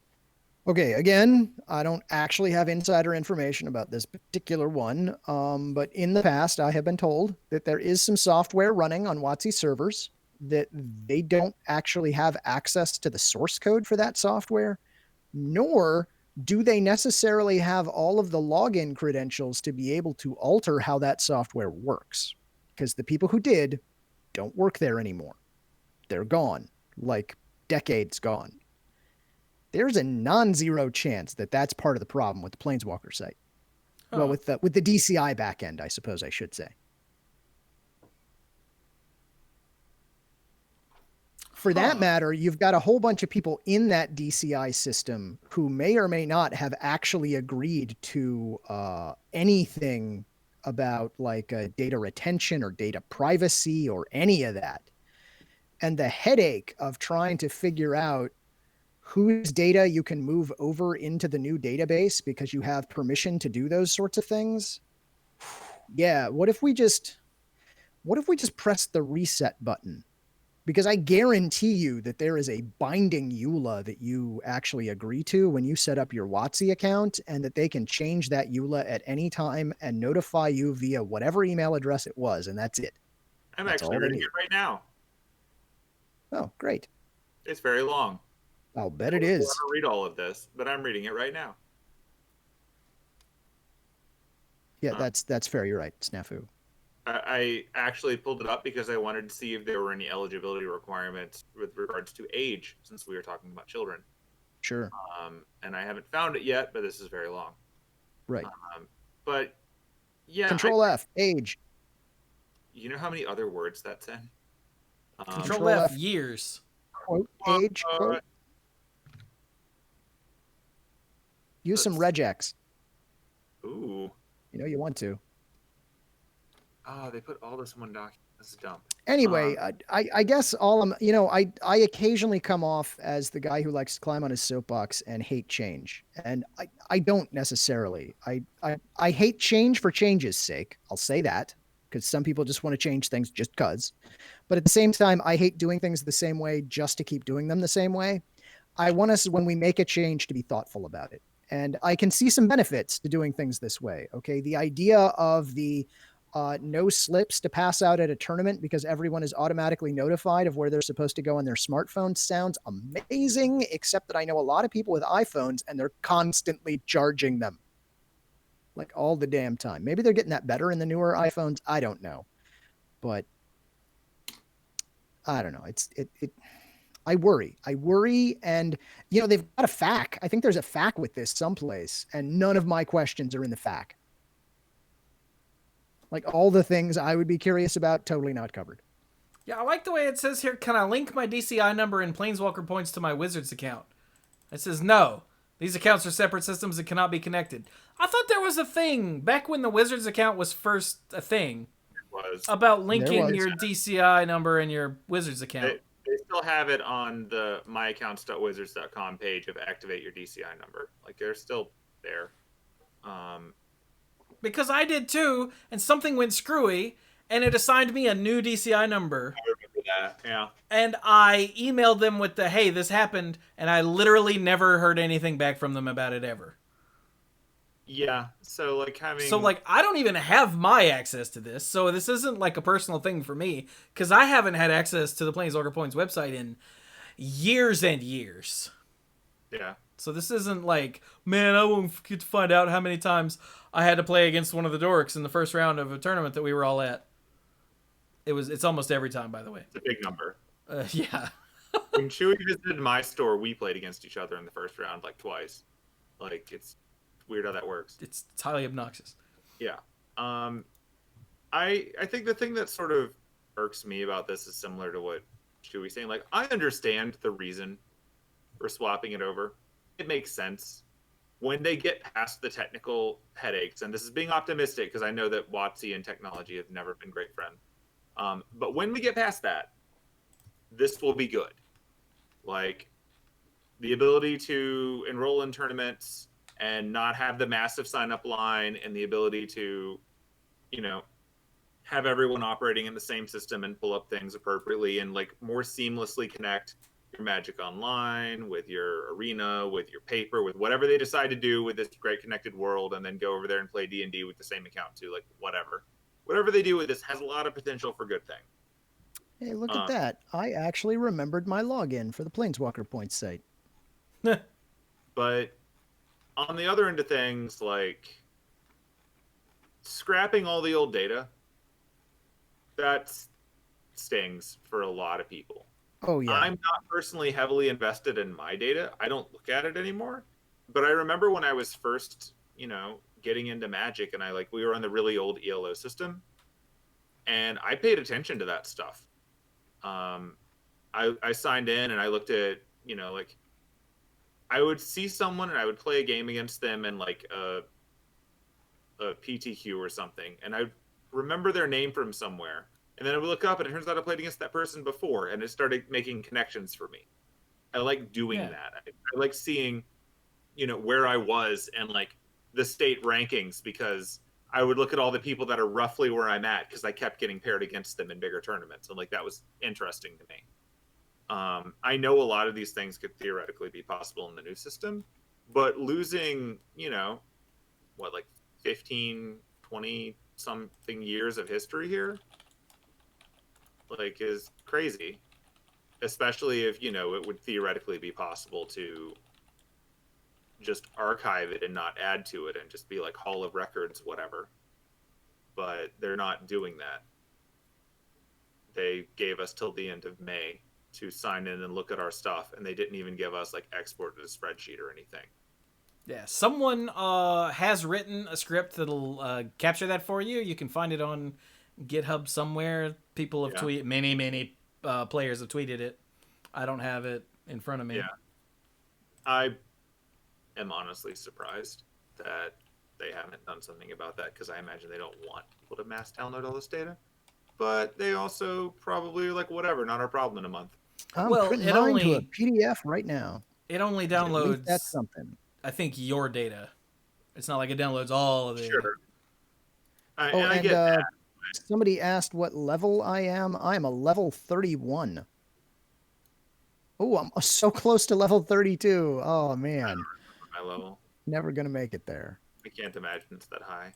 Okay, again, I don't actually have insider information about this particular one, but in the past, I have been told that there is some software running on WotC servers that they don't actually have access to the source code for that software, nor do they necessarily have all of the login credentials to be able to alter how that software works. Because the people who did don't work there anymore. They're gone, like decades gone. There's a non-zero chance that that's part of the problem with the Planeswalker site. Huh. Well, with the DCI backend, I suppose I should say. For that matter, you've got a whole bunch of people in that DCI system who may or may not have actually agreed to anything about like data retention or data privacy or any of that. And the headache of trying to figure out whose data you can move over into the new database because you have permission to do those sorts of things. Yeah, what if we just press the reset button Because I guarantee you that there is a binding EULA that you actually agree to when you set up your WotC account, and that they can change that EULA at any time and notify you via whatever email address it was, and that's it. I'm That's actually all they reading need. it right now. Oh, great. It's very long. I'll bet it We'll is. never read all of this, but I'm reading it right now. Yeah, that's fair. You're right. Snafu. I actually pulled it up because I wanted to see if there were any eligibility requirements with regards to age, since we were talking about children. Sure. And I haven't found it yet, but this is very long. Right. But yeah, Control F, age. You know how many other words that's in? Control F, years. Quote, age, quote. Use some regex. Ooh. You know you want to. Oh, they put all this in one document. This is dumb. Anyway, I guess all I'm, I occasionally come off as the guy who likes to climb on his soapbox and hate change. And I don't necessarily. I hate change for change's sake. I'll say that, because some people just want to change things just because. But at the same time, I hate doing things the same way just to keep doing them the same way. I want us, when we make a change, to be thoughtful about it. And I can see some benefits to doing things this way. Okay. The idea of the no slips to pass out at a tournament because everyone is automatically notified of where they're supposed to go on their smartphone sounds amazing, except that I know a lot of people with iPhones and they're constantly charging them. Like all the damn time. Maybe they're getting that better in the newer iPhones. I don't know. But I don't know. I worry. And they've got a FAQ. I think there's a FAQ with this someplace, and none of my questions are in the FAQ. Like all the things I would be curious about, totally not covered. Yeah, I like the way it says here, can I link my DCI number and Planeswalker points to my Wizards account? It says no. These accounts are separate systems that cannot be connected. I thought there was a thing back when the Wizards account was first a thing. About linking your DCI number and your Wizards account. They still have it on the myaccounts.wizards.com page of activate your DCI number. Like they're still there. Because I did too, and something went screwy, and it assigned me a new DCI number. I remember that, yeah. And I emailed them with the, hey, this happened, and I literally never heard anything back from them about it ever. Yeah, so I don't even have my access to this, so this isn't like a personal thing for me, because I haven't had access to the Planeswalker Points website in years and years. Yeah. So this isn't like, man, I won't get to find out how many times I had to play against one of the dorks in the first round of a tournament that we were all at. It's almost every time, by the way. It's a big number. Yeah. When Chewie visited my store, we played against each other in the first round like twice. Like it's weird how that works. It's highly obnoxious. Yeah. I think the thing that sort of irks me about this is similar to what Chewie's saying. Like, I understand the reason for swapping it over. It makes sense. When they get past the technical headaches, and this is being optimistic because I know that WotC and technology have never been great friends. But when we get past that, this will be good. Like, the ability to enroll in tournaments and not have the massive sign-up line, and the ability to, have everyone operating in the same system and pull up things appropriately and like more seamlessly connect your Magic Online with your Arena, with your paper, with whatever they decide to do with this great connected world, and then go over there and play D&D with the same account too. Like whatever they do with this has a lot of potential for good thing. Hey, look at that. I actually remembered my login for the Planeswalker Points site. But on the other end of things, like scrapping all the old data, that stings for a lot of people. Oh, yeah. I'm not personally heavily invested in my data. I don't look at it anymore. But I remember when I was first, getting into Magic, and we were on the really old ELO system, and I paid attention to that stuff. I signed in and I looked at, I would see someone and I would play a game against them in like a PTQ or something, and I remember their name from somewhere, and then I would look up and it turns out I played against that person before, and it started making connections for me. I like doing that. I like seeing, where I was and like the state rankings, because I would look at all the people that are roughly where I'm at because I kept getting paired against them in bigger tournaments, and like that was interesting to me. I know a lot of these things could theoretically be possible in the new system, but losing, what, like 15, 20 something years of history here, like, is crazy. Especially if, it would theoretically be possible to just archive it and not add to it and just be like Hall of Records, whatever. But they're not doing that. They gave us till the end of May to sign in and look at our stuff, and they didn't even give us like export to the spreadsheet or anything. Yeah, someone has written a script that'll capture that for you. You can find it on GitHub somewhere. People have tweeted, many players have tweeted it. I don't have it in front of me. Yeah. I am honestly surprised that they haven't done something about that, because I imagine they don't want people to mass download all this data. But they also probably like, whatever, not our problem in a month. I'm printing mine to a PDF right now. It only At least downloads, that's something. I think, your data. It's not like it downloads all of it. Sure. I get that. Somebody asked what level I am. I'm a level 31. Oh, I'm so close to level 32. Oh, man. I don't remember my level. Never going to make it there. I can't imagine it's that high.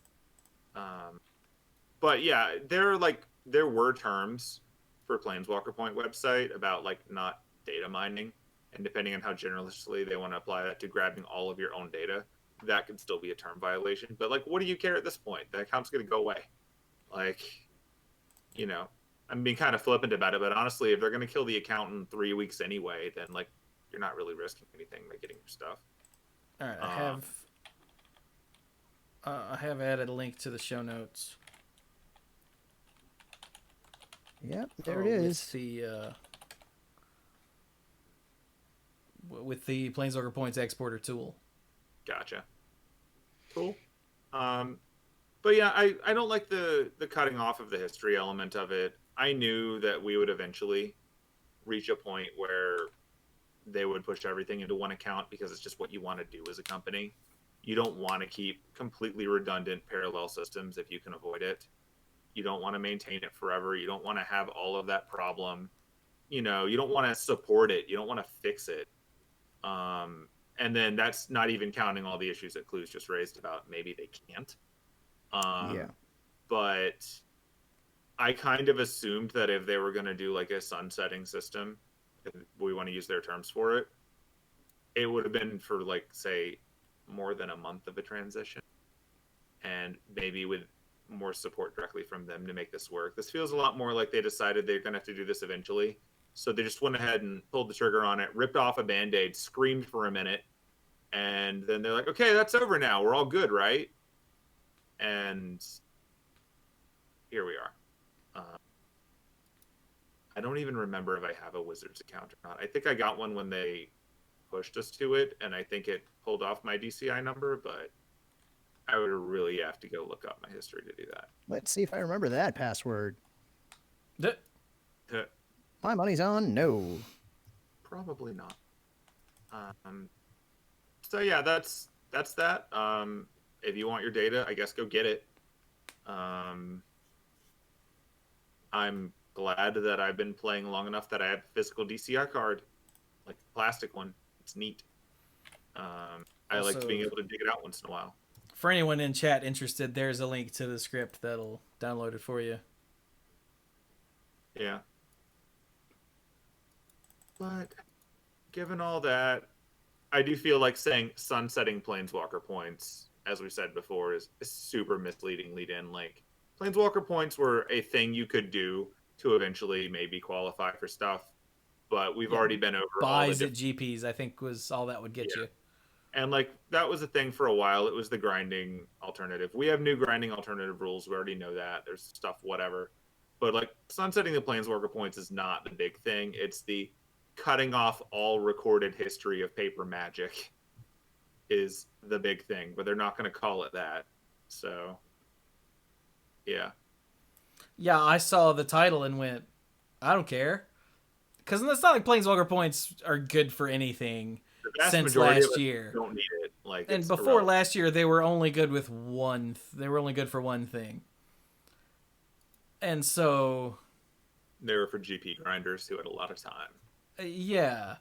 But yeah, there were terms for Planeswalker Point website about like not data mining, and depending on how generously they want to apply that to grabbing all of your own data, that could still be a term violation. But like, what do you care at this point? The account's going to go away. Like, I'm being kind of flippant about it, but honestly, if they're going to kill the account in 3 weeks anyway, then like, you're not really risking anything by getting your stuff. All right, I have added a link to the show notes. Yep, there it is. With the Planeswalker Points exporter tool. Gotcha. Cool. But yeah, I don't like the cutting off of the history element of it. I knew that we would eventually reach a point where they would push everything into one account, because it's just what you want to do as a company. You don't want to keep completely redundant parallel systems if you can avoid it. You don't want to maintain it forever. You don't want to have all of that problem. You don't want to support it. You don't want to fix it. And then that's not even counting all the issues that Cluze just raised about maybe they can't. But I kind of assumed that if they were going to do like a sunsetting system, if we want to use their terms for it, it would have been for like, say, more than a month of a transition, and maybe with more support directly from them to make this work. This feels a lot more like they decided they're going to have to do this eventually, so they just went ahead and pulled the trigger on it, ripped off a Band-Aid, screamed for a minute, and then they're like, okay, that's over now, we're all good, right? And here we are. I don't even remember if I have a Wizards account or not. I think I got one when they pushed us to it, and I think it pulled off my DCI number, but I would really have to go look up my history to do that. Let's see if I remember that password. The My money's on no. Probably not. So yeah, that's that. If you want your data, I guess go get it. I'm glad that I've been playing long enough that I have a physical DCI card, like the plastic one. It's neat. I like being able to dig it out once in a while. For anyone in chat interested, there's a link to the script that'll download it for you. Yeah. But given all that, I do feel like saying sunsetting Planeswalker Points, as we said before, is super misleading lead in. Like, Planeswalker Points were a thing you could do to eventually maybe qualify for stuff, but we've already been over buys at GPs, I think, was all that would get you. And like, that was a thing for a while. It was the grinding alternative. We have new grinding alternative rules. We already know that. There's stuff, whatever. But like, sunsetting the Planeswalker Points is not the big thing. It's the cutting off all recorded history of paper Magic is the big thing, but they're not going to call it that. So, yeah. Yeah, I saw the title and went, I don't care. Because it's not like Planeswalker Points are good for anything since last year. Don't need it. Like, and before last year, they were only good with one. They were only good for one thing. And so they were for GP grinders who had a lot of time. Yeah.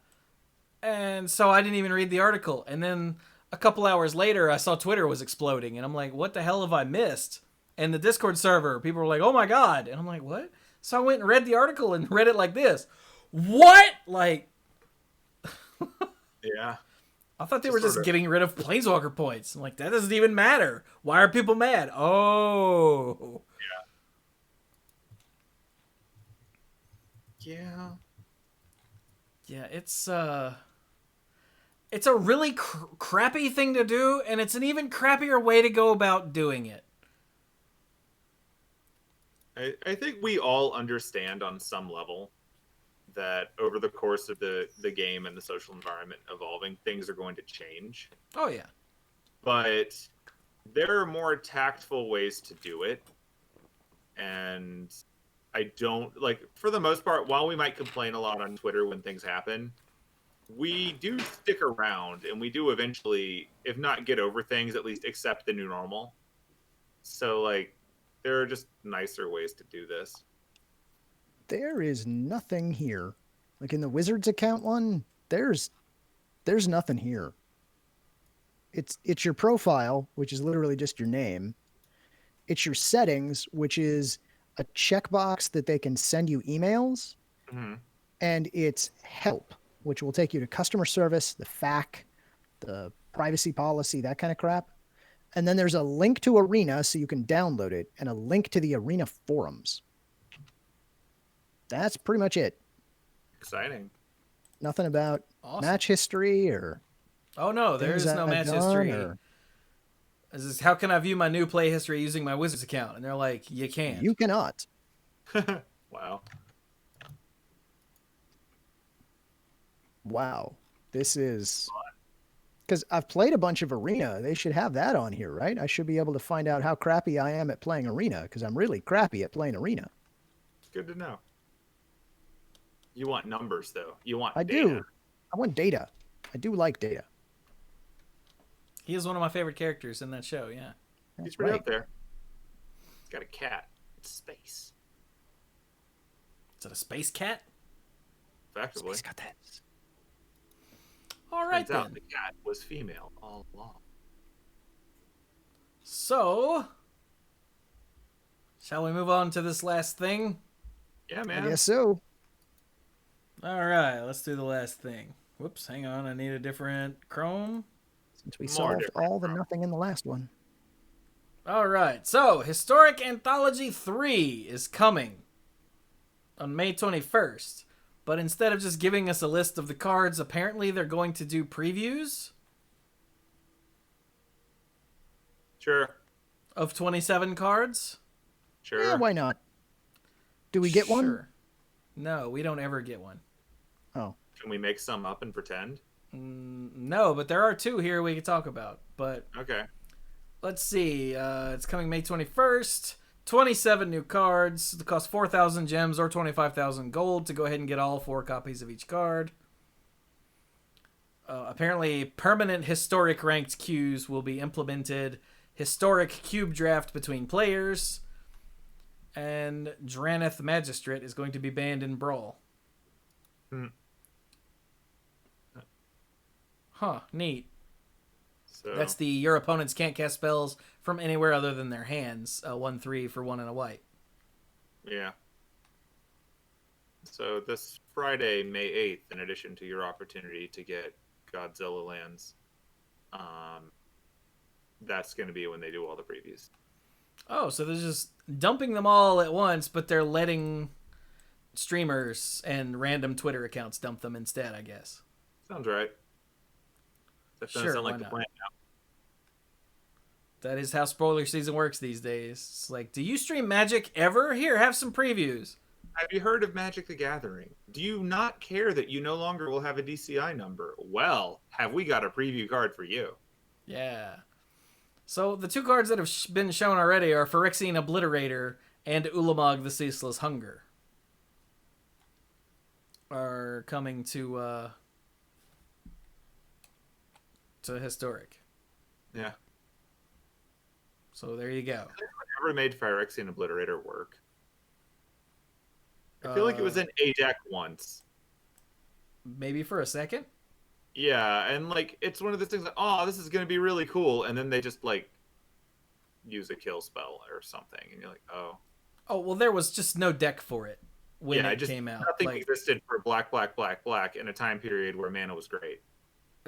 And so I didn't even read the article. And then a couple hours later, I saw Twitter was exploding. And I'm like, what the hell have I missed? And the Discord server, people were like, oh my God. And I'm like, what? So I went and read the article and read it like this. What? Like, Yeah. I thought they were just getting rid of Planeswalker points. I'm like, that doesn't even matter. Why are people mad? Oh. Yeah. Yeah, it's a really crappy thing to do, and it's an even crappier way to go about doing it. I think we all understand on some level that over the course of the game and the social environment evolving, things are going to change. Oh, yeah. But there are more tactful ways to do it. And I don't, like, for the most part, while we might complain a lot on Twitter when things happen, we do stick around and we do eventually, if not get over things, at least accept the new normal. So, like, there are just nicer ways to do this. There is nothing here. Like in the Wizards account one, there's nothing here. It's your profile, which is literally just your name. It's your settings, which is a checkbox that they can send you emails. Mm-hmm. And it's help, which will take you to customer service, the FAQ, the privacy policy, that kind of crap. And then there's a link to Arena so you can download it, and a link to the Arena forums. That's pretty much it. Exciting. Nothing about match history or... Oh, no, there is no match history. This is, how can I view my new play history using my Wizards account? And they're like, you can't. You cannot. Wow. Wow. This is... Because I've played a bunch of Arena. They should have that on here, right? I should be able to find out how crappy I am at playing Arena, because I'm really crappy at playing Arena. It's good to know. You want numbers, though. You want I data. do. I want data. I do like data. He is one of my favorite characters in that show, yeah. He's pretty up there. He's got a cat. It's space. Is it a space cat? Effectively. Space cats. All right, Turns out then. the cat was female all along. So, shall we move on to this last thing? Yeah, man. I guess so. All right, let's do the last thing. Whoops, hang on. I need a different Chrome. Since we solved all the nothing in the last one. All right, so Historic Anthology 3 is coming on May 21st. But instead of just giving us a list of the cards, apparently they're going to do previews. Sure. Of 27 cards. Sure. Yeah, why not? Do we get one? No, we don't ever get one. Oh. Can we make some up and pretend? No, but there are two here we could talk about. But okay. Let's see. It's coming May 21st. 27 new cards. It costs 4,000 gems or 25,000 gold to go ahead and get all 4 copies of each card. Apparently, permanent historic ranked queues will be implemented. Historic cube draft between players. And Draneth Magistrate is going to be banned in Brawl. Huh, neat. So that's your opponents can't cast spells from anywhere other than their hands. 1/3 for 1 and a white. Yeah. So this Friday, May 8th, in addition to your opportunity to get Godzilla lands, that's going to be when they do all the previews. Oh, so they're just dumping them all at once, but they're letting streamers and random Twitter accounts dump them instead, I guess. Sounds right. That doesn't sound like the plan now. That is how spoiler season works these days. It's like, do you stream Magic ever? Here, have some previews. Have you heard of Magic the Gathering? Do you not care that you no longer will have a DCI number? Well, have we got a preview card for you? Yeah. So the 2 cards that have been shown already are Phyrexian Obliterator and Ulamog the Ceaseless Hunger. Are coming to Historic. Yeah. So there you go. Has anyone ever made Phyrexian Obliterator work? I feel like it was in a deck once. maybe for a second. Yeah, and like it's one of those things like, oh, this is gonna be really cool, and then they just like use a kill spell or something, and you're like, oh. Oh well, there was just no deck for it when Yeah, it just came out. nothing Like, existed for black, black, black, black in a time period where mana was great.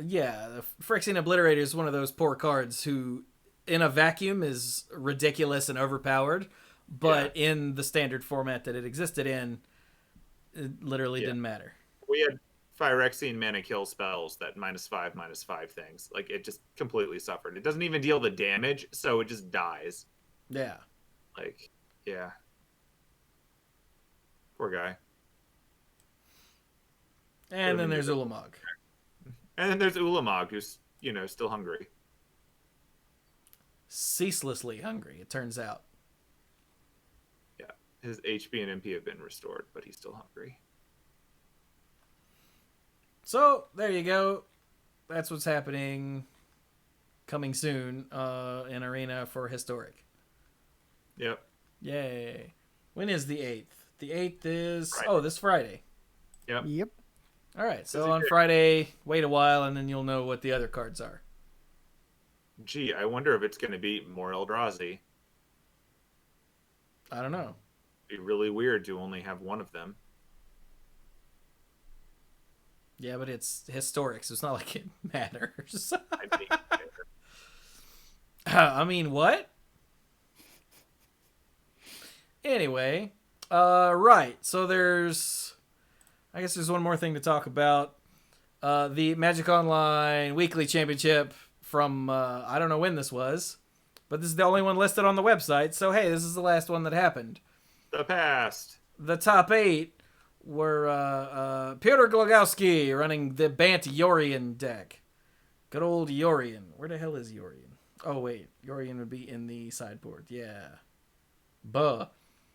yeah, the Phyrexian Obliterator is one of those poor cards who, in a vacuum, is ridiculous and overpowered, but in the standard format that it existed in, it literally didn't matter. We had Phyrexian mana kill spells that -5/-5 things. Like it just completely suffered. It doesn't even deal the damage, so it just dies. Yeah. Like, yeah. Poor guy. And then there's Ulamog. And then there's Ulamog, who's, still hungry. Ceaselessly hungry, it turns out. Yeah. His HP and MP have been restored, but he's still hungry. So, there you go. That's what's happening. Coming soon in Arena for Historic. Yep. Yay. When is the 8th? The 8th is... Friday. this Friday. Yep. All right, so on Friday, wait a while, and then you'll know what the other cards are. Gee, I wonder if it's going to be more Eldrazi. I don't know. It'd be really weird to only have one of them. Yeah, but it's Historic, so it's not like it matters. I mean, what? Anyway, right. So I guess there's one more thing to talk about. The Magic Online Weekly Championship from, I don't know when this was, but this is the only one listed on the website. So, hey, this is the last one that happened. The past. The top 8 were Pyotr Glogowski running the Bant Yorion deck. Good old Yorion. Where the hell is Yorion? Oh, wait. Yorion would be in the sideboard. Yeah. Buh.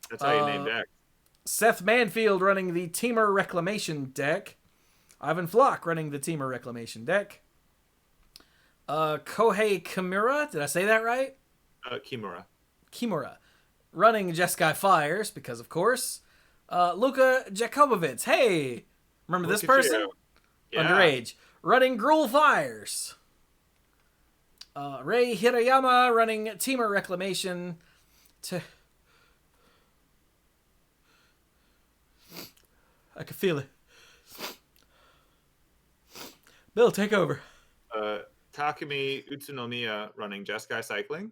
That's how you name decks. Seth Manfield running the Teamer Reclamation deck. Ivan Flock running the Teamer Reclamation deck. Kohei Kimura. Did I say that right? Kimura. Kimura. Running Jeskai Fires, because of course. Luka Jakobovits. Hey! Remember this person? Yeah. Underage. Running Gruul Fires. Rei Hirayama running Teamer Reclamation. I can feel it. Bill, take over. Takumi Utsunomiya running Jeskai Cycling.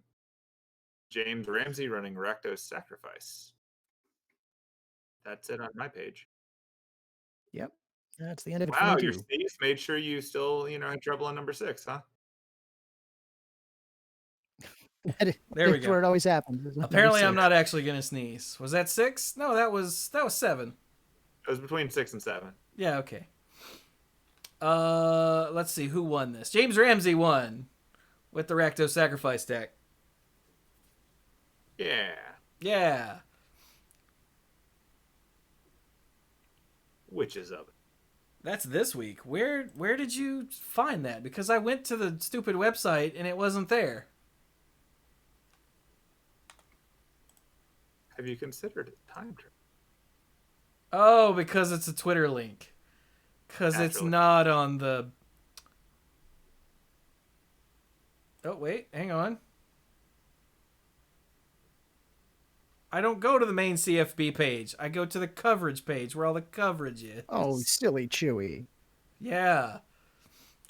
James Ramsey running Rakdos Sacrifice. That's it on my page. Yep. That's the end of it. Wow, 22. your Steve's made sure you still, had trouble on number 6, huh? There we That's go. where it always happens. Apparently, I'm not actually gonna sneeze. Was that 6? No, that was 7. It was between 6 and 7. Yeah. Okay. Let's see who won this. James Ramsey won with the Rakdos Sacrifice deck. Yeah. Yeah. Witches of it. That's this week. Where did you find that? Because I went to the stupid website and it wasn't there. Have you considered time travel? Oh, because it's a Twitter link. Because it's Naturally. not on the... Oh, wait. Hang on. I don't go to the main CFB page. I go to the coverage page where all the coverage is. Oh, silly Chewie. Yeah.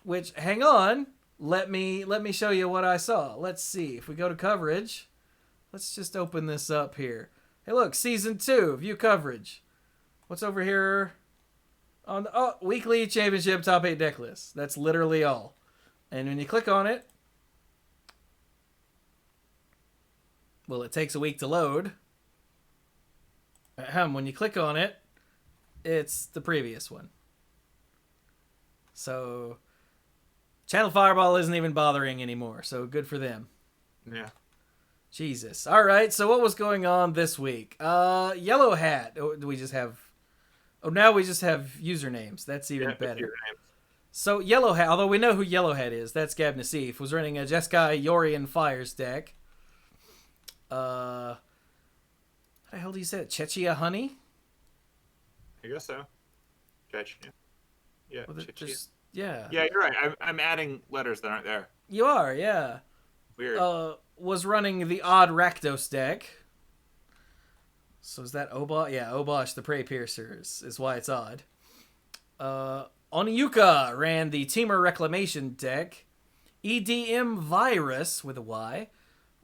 Which, hang on. Let me show you what I saw. Let's see. If we go to coverage, let's just open this up here. Hey, look. Season 2. View coverage. What's over here? On the weekly championship top 8 deck list. That's literally all. And when you click on it, well, it takes a week to load. When you click on it, it's the previous one. So, Channel Fireball isn't even bothering anymore. So good for them. Yeah. Jesus. All right. So what was going on this week? Yellow Hat. Do we just have? Oh, now we just have usernames. That's even better. So Yellow Hat, although we know who Yellow Hat is, that's Gab Nassif, was running a Jeskai Yorion Fires deck. What the hell do you say? Chechia Honey? I guess so. Chechia. Yeah, Well, Chichia. yeah. Yeah, you're right. I'm adding letters that aren't there. You are, yeah. Weird. Was running the odd Rakdos deck. So is that Obosh? Yeah, Obosh the Prey Piercer is why it's odd. Onyuka ran the Teamer Reclamation deck. EDM Virus with a Y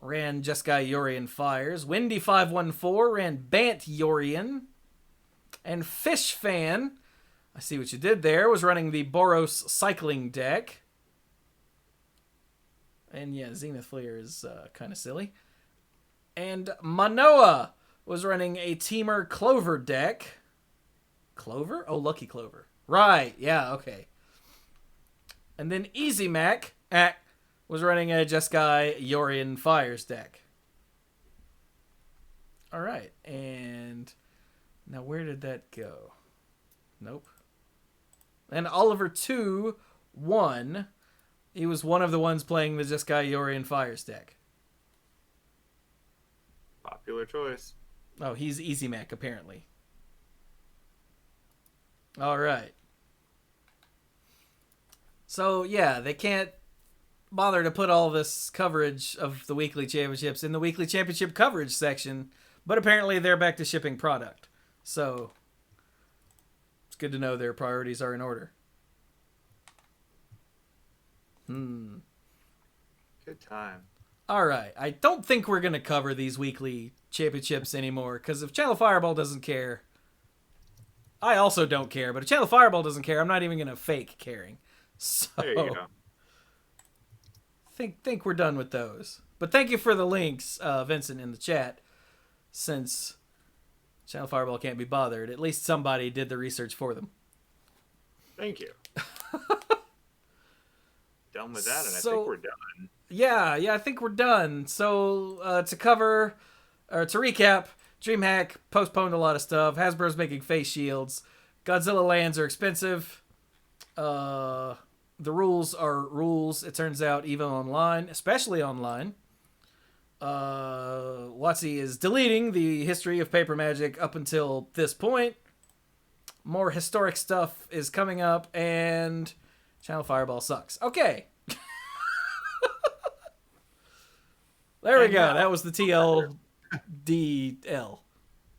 ran Jeskai Yorian Fires. Windy514 ran Bant Yorian. And Fish Fan, I see what you did there, was running the Boros Cycling deck. And yeah, Zenith Flair is kind of silly. And Manoa was running a Teamer Clover deck. Clover? Oh, Lucky Clover. Right, yeah, okay. And then Easy Mac was running a Jeskai Yorian Fires deck. All right, and now where did that go? Nope. And Oliver 2 won. He was one of the ones playing the Jeskai Yorian Fires deck. Popular choice. Oh, he's Easy Mac, apparently. All right. So, yeah, they can't bother to put all this coverage of the weekly championships in the weekly championship coverage section, but apparently they're back to shipping product. So, it's good to know their priorities are in order. Good time. All right. I don't think we're going to cover these weekly championships anymore, because if Channel Fireball doesn't care, I also don't care. But if Channel Fireball doesn't care, I'm not even going to fake caring. So, There you go. think we're done with those. But thank you for the links, Vincent, in the chat. Since Channel Fireball can't be bothered, at least somebody did the research for them. Thank you. Done with that, and I So- think we're done. Yeah, I think we're done. So to recap, Dreamhack postponed a lot of stuff. Hasbro's making face shields. Godzilla lands are expensive. The rules are rules. It turns out, even online, especially online. WotC is deleting the history of Paper Magic up until this point. More historic stuff is coming up, and Channel Fireball sucks. Okay. There we go. That was the TLDL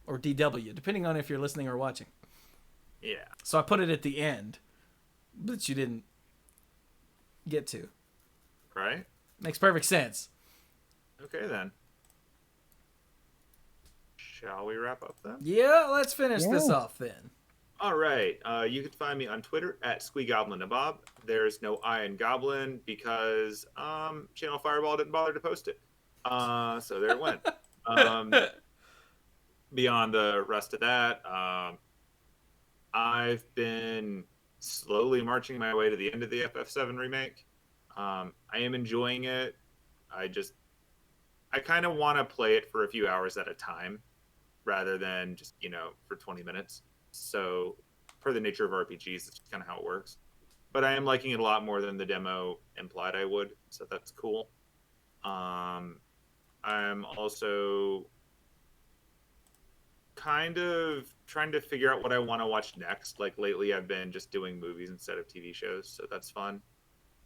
or DW, depending on if you're listening or watching. Yeah. So I put it at the end, but you didn't get to. Right? Makes perfect sense. Okay, then. Shall we wrap up then? Yeah, let's finish this off then. All right. You can find me on Twitter at SqueeGoblinNabob. There's no I in Goblin because Channel Fireball didn't bother to post it. So there it went. Beyond the rest of that, I've been slowly marching my way to the end of the FF7 remake. I am enjoying it. I kind of want to play it for a few hours at a time rather than just, for 20 minutes. So, for the nature of RPGs, it's kind of how it works. But I am liking it a lot more than the demo implied I would, so that's cool. I'm also kind of trying to figure out what I want to watch next. Like, lately I've been just doing movies instead of TV shows, so that's fun.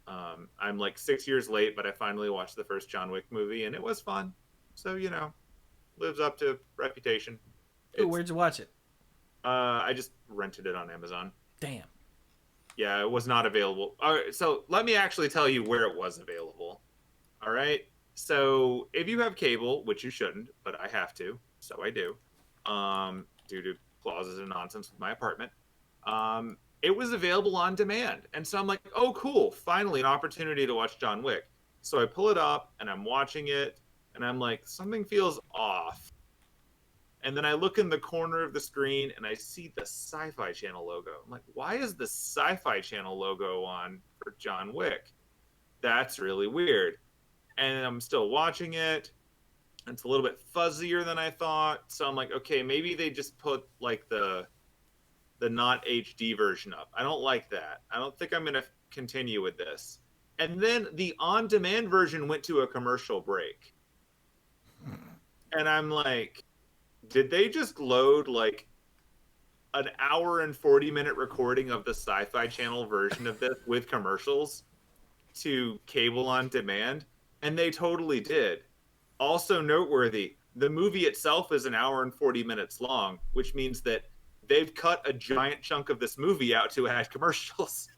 I'm like 6 years late, but I finally watched the first John Wick movie, and it was fun. So, lives up to reputation. Ooh, where'd you watch it? I just rented it on Amazon. Damn. Yeah, it was not available. All right, so let me actually tell you where it was available. All right. So if you have cable, which you shouldn't, but I have to, so I do, due to clauses and nonsense with my apartment, it was available on demand. And so I'm like, oh, cool. Finally, an opportunity to watch John Wick. So I pull it up and I'm watching it and I'm like, something feels off. And then I look in the corner of the screen and I see the Sci-Fi Channel logo. I'm like, why is the Sci-Fi Channel logo on for John Wick? That's really weird. And I'm still watching it. It's a little bit fuzzier than I thought. So I'm like, okay, maybe they just put like the not HD version up. I don't like that. I don't think I'm going to continue with this. And then the on-demand version went to a commercial break. And I'm like, did they just load like an hour and 40-minute recording of the Sci-Fi Channel version of this with commercials to cable on demand, and they totally did. Also noteworthy, the movie itself is an hour and 40 minutes long, which means that they've cut a giant chunk of this movie out to add commercials.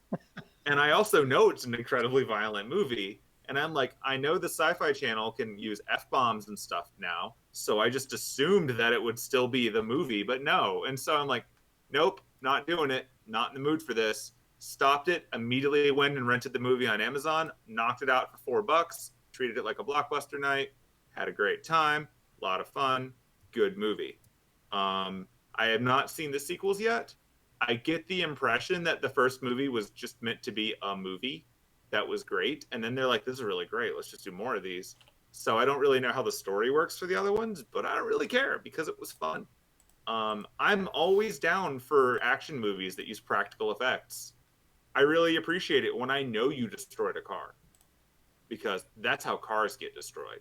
And I also know it's an incredibly violent movie. And I'm like, I know the Sci-Fi Channel can use F-bombs and stuff now, so I just assumed that it would still be the movie, but no. And so I'm like, nope, not doing it. Not in the mood for this. Stopped it, immediately went and rented the movie on Amazon, knocked it out for $4, treated it like a blockbuster night, had a great time, a lot of fun, good movie. I have not seen the sequels yet. I get the impression that the first movie was just meant to be a movie that was great, and then they're like, this is really great, let's just do more of these. So I don't really know how the story works for the other ones, but I don't really care because it was fun. I'm always down for action movies that use practical effects. I really appreciate it when I know you destroyed a car, because that's how cars get destroyed.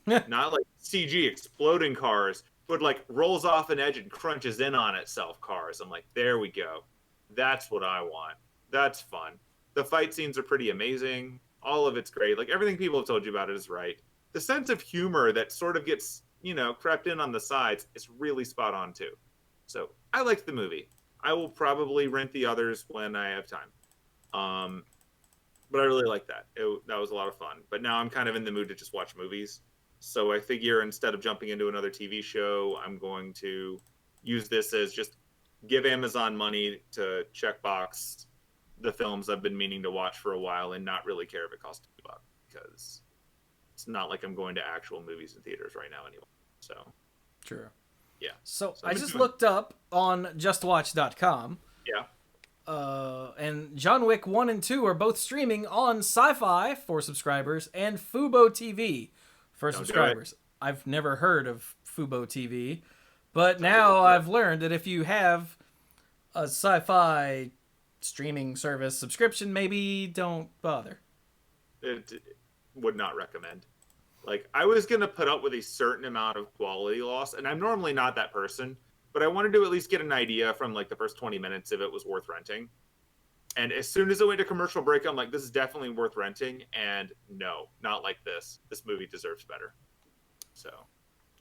Not like CG exploding cars, but like rolls off an edge and crunches in on itself cars. I'm like, there we go. That's what I want. That's fun. The fight scenes are pretty amazing. All of it's great. Like everything people have told you about it is right. The sense of humor that sort of gets, crept in on the sides is really spot on too. So I liked the movie. I will probably rent the others when I have time. But I really like that. That was a lot of fun. But now I'm kind of in the mood to just watch movies. So I figure instead of jumping into another TV show, I'm going to use this as just give Amazon money to checkbox the films I've been meaning to watch for a while and not really care if it costs $2, because it's not like I'm going to actual movies in theaters right now anyway. So true. Yeah. So I just looked up on justwatch.com. Yeah. And John Wick 1 and 2 are both streaming on Sci-Fi for subscribers and Fubo TV for subscribers. I've never heard of Fubo TV, but now I've learned that if you have a Sci-Fi streaming service subscription, maybe don't bother. It would not recommend. Like, I was going to put up with a certain amount of quality loss, and I'm normally not that person, but I wanted to at least get an idea from like the first 20 minutes if it was worth renting. And as soon as it went to commercial break, I'm like, this is definitely worth renting. And no, not like this. This movie deserves better. So.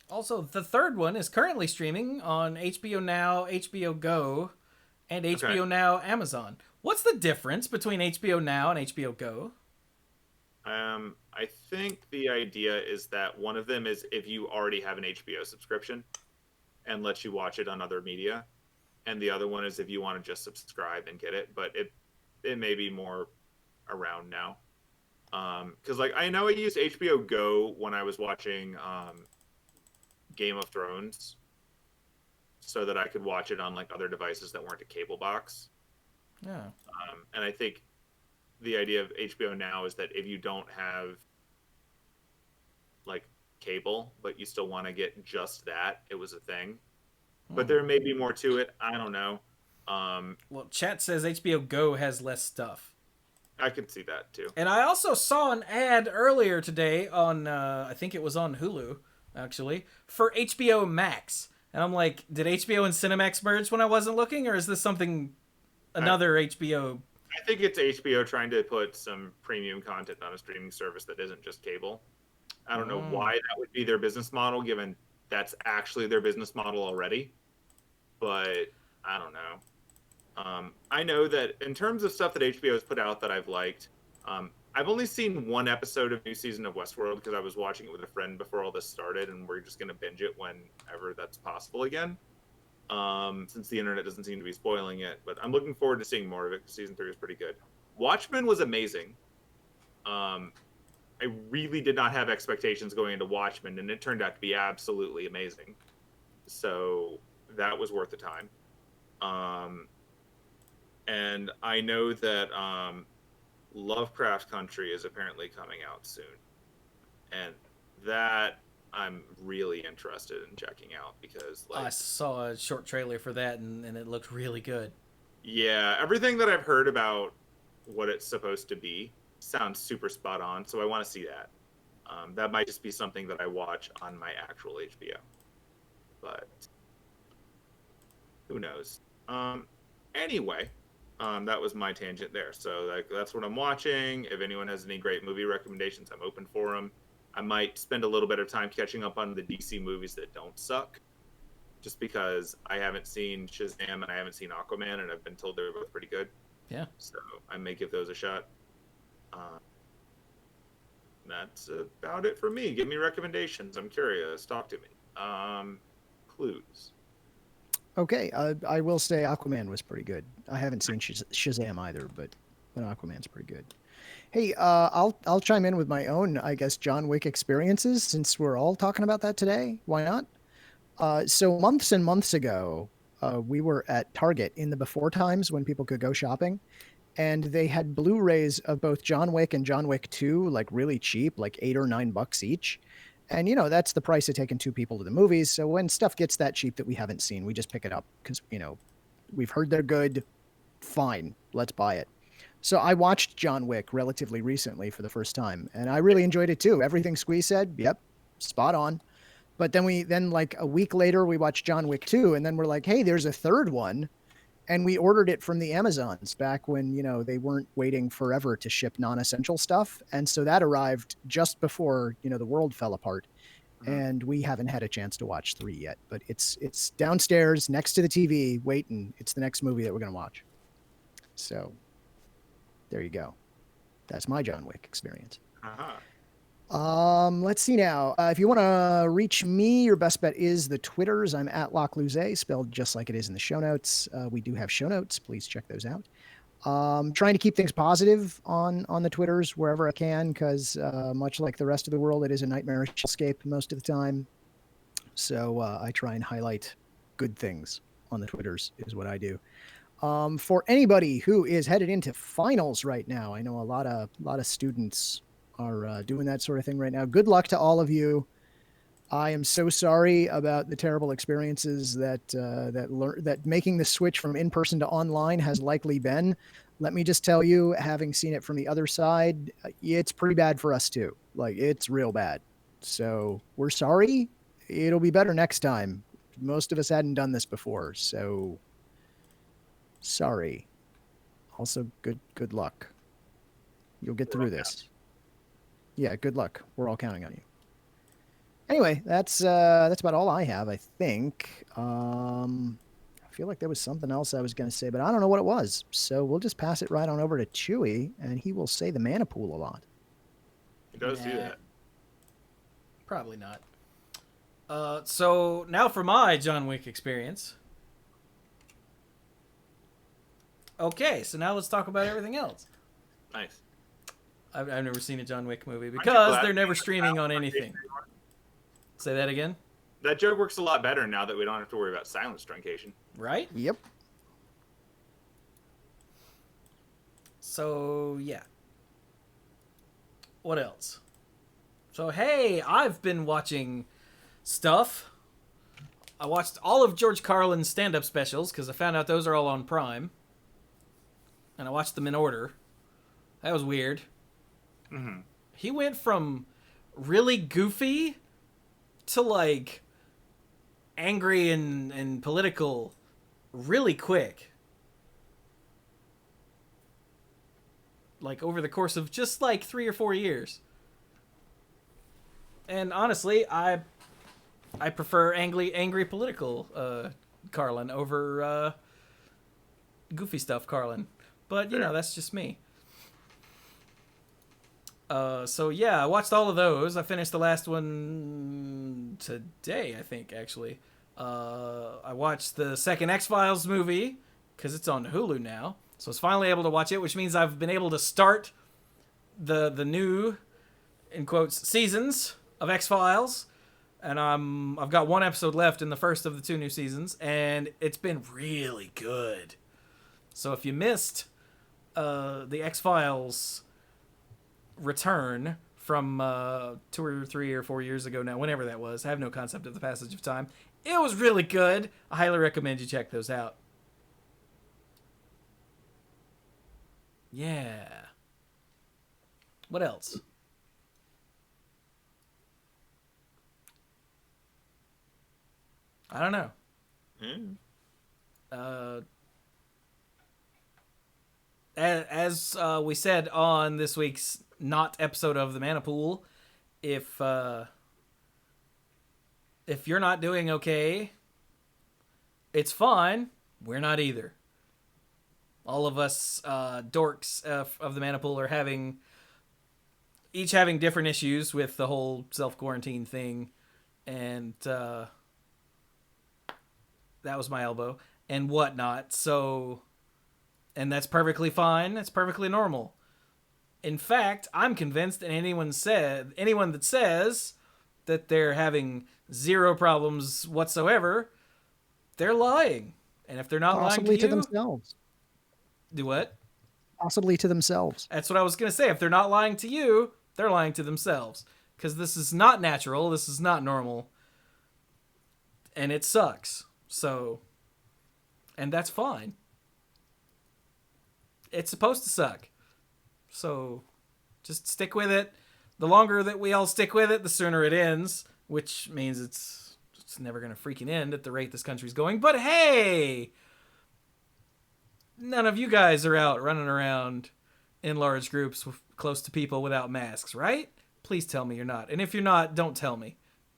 Also, the third one is currently streaming on HBO Now, HBO Go, and HBO Now Amazon. What's the difference between HBO Now and HBO Go? I think the idea is that one of them is if you already have an HBO subscription and lets you watch it on other media. And the other one is if you want to just subscribe and get it. But it may be more around now. Because like I know I used HBO Go when I was watching Game of Thrones, so that I could watch it on like other devices that weren't a cable box. Yeah. And I think the idea of HBO Now is that if you don't have like cable, but you still want to get just that, it was a thing. But there may be more to it. I don't know. Well, chat says HBO Go has less stuff. I could see that too. And I also saw an ad earlier today on, I think it was on Hulu, actually, for HBO Max. And I'm like, did HBO and Cinemax merge when I wasn't looking, or is this something, another HBO? I think it's HBO trying to put some premium content on a streaming service that isn't just cable. I don't know why that would be their business model, given that's actually their business model already. But I don't know. I know that in terms of stuff that HBO has put out that I've liked, I've only seen one episode of new season of Westworld because I was watching it with a friend before all this started, and we're just going to binge it whenever that's possible again. Since the internet doesn't seem to be spoiling it, but I'm looking forward to seeing more of it because season 3 is pretty good. Watchmen was amazing. I really did not have expectations going into Watchmen, and it turned out to be absolutely amazing. So that was worth the time. And I know that Lovecraft Country is apparently coming out soon, and that I'm really interested in checking out because I saw a short trailer for that, and it looked really good. Yeah, everything that I've heard about what it's supposed to be sounds super spot on, so I want to see that. That might just be something that I watch on my actual HBO, but who knows? Anyway, that was my tangent there. So that's what I'm watching. If anyone has any great movie recommendations, I'm open for them. I might spend a little bit of time catching up on the DC movies that don't suck, just because I haven't seen Shazam and I haven't seen Aquaman, and I've been told they're both pretty good. Yeah. So I may give those a shot. That's about it for me. Give me recommendations. I'm curious. Talk to me. Clues. Okay, I will say Aquaman was pretty good. I haven't seen Shazam either, but Aquaman's pretty good. Hey, I'll chime in with my own, I guess, John Wick experiences since we're all talking about that today. Why not? So months and months ago, we were at Target in the before times when people could go shopping, and they had Blu-rays of both John Wick and John Wick 2, like really cheap, like $8 or $9 each. And that's the price of taking two people to the movies. So when stuff gets that cheap that we haven't seen, we just pick it up because we've heard they're good. Fine, let's buy it. So I watched John Wick relatively recently for the first time, and I really enjoyed it too. Everything Squee said, yep, spot on. But then like a week later, we watched John Wick 2, and then we're like, hey, there's a third one. And we ordered it from the Amazons back when, they weren't waiting forever to ship non-essential stuff. And so that arrived just before, the world fell apart. And we haven't had a chance to watch 3 yet, but it's downstairs next to the TV waiting. It's the next movie that we're going to watch. So there you go. That's my John Wick experience. Let's see now. If you want to reach me, your best bet is the Twitters. I'm at Cluze, spelled just like it is in the show notes. We do have show notes. Please check those out. Trying to keep things positive on the Twitters wherever I can, because much like the rest of the world, it is a nightmarish escape most of the time. So I try and highlight good things on the Twitters is what I do. For anybody who is headed into finals right now, I know a lot of students are doing that sort of thing right now. Good luck to all of you. I am so sorry about the terrible experiences that making the switch from in-person to online has likely been. Let me just tell you, having seen it from the other side, it's pretty bad for us too. Like, it's real bad. So we're sorry. It'll be better next time. Most of us hadn't done this before, so sorry. Also, good luck. You'll get through this. Yeah, good luck. We're all counting on you. Anyway, that's about all I have, I think. I feel like there was something else I was going to say, but I don't know what it was. So we'll just pass it right on over to Chewie, and he will say the mana pool a lot. He does do that. Probably not. So now for my John Wick experience. Okay, so now let's talk about everything else. Nice. I've never seen a John Wick movie because they're never streaming on anything. Say that again? That joke works a lot better now that we don't have to worry about silence truncation. Right? Yep. So, yeah. What else? So, hey, I've been watching stuff. I watched all of George Carlin's stand-up specials because I found out those are all on Prime. And I watched them in order. That was weird. Mm-hmm. He went from really goofy to, like, angry and political really quick. Like, over the course of just, like, 3 or 4 years. And honestly, I prefer angry political Carlin over goofy stuff Carlin. But, you know, that's just me. So, yeah, I watched all of those. I finished the last one today, I think, actually. I watched the second X-Files movie, because it's on Hulu now. So I was finally able to watch it, which means I've been able to start the new, in quotes, seasons of X-Files. And I've got one episode left in the first of the 2 new seasons, and it's been really good. So if you missed the X-Files return from 2 or 3 or 4 years ago now, whenever that was, I have no concept of the passage of time. It was really good. I highly recommend you check those out. Yeah. What else? I don't know. as we said on this week's not episode of the Mana Pool, if you're not doing okay, it's fine. We're not either. All of us dorks of the Mana Pool are each having different issues with the whole self-quarantine thing, and that was my elbow and whatnot. So, and that's perfectly fine. That's perfectly normal. In fact, I'm convinced that anyone that says that they're having zero problems whatsoever, they're lying. And if they're not Possibly lying to themselves. do what? Possibly to themselves. That's what I was going to say. If they're not lying to you, they're lying to themselves. Because this is not natural. This is not normal. And it sucks. So, and that's fine. It's supposed to suck. So, just stick with it. The longer that we all stick with it, the sooner it ends. Which means it's never going to freaking end at the rate this country's going. But hey! None of you guys are out running around in large groups close to people without masks, right? Please tell me you're not. And if you're not, don't tell me.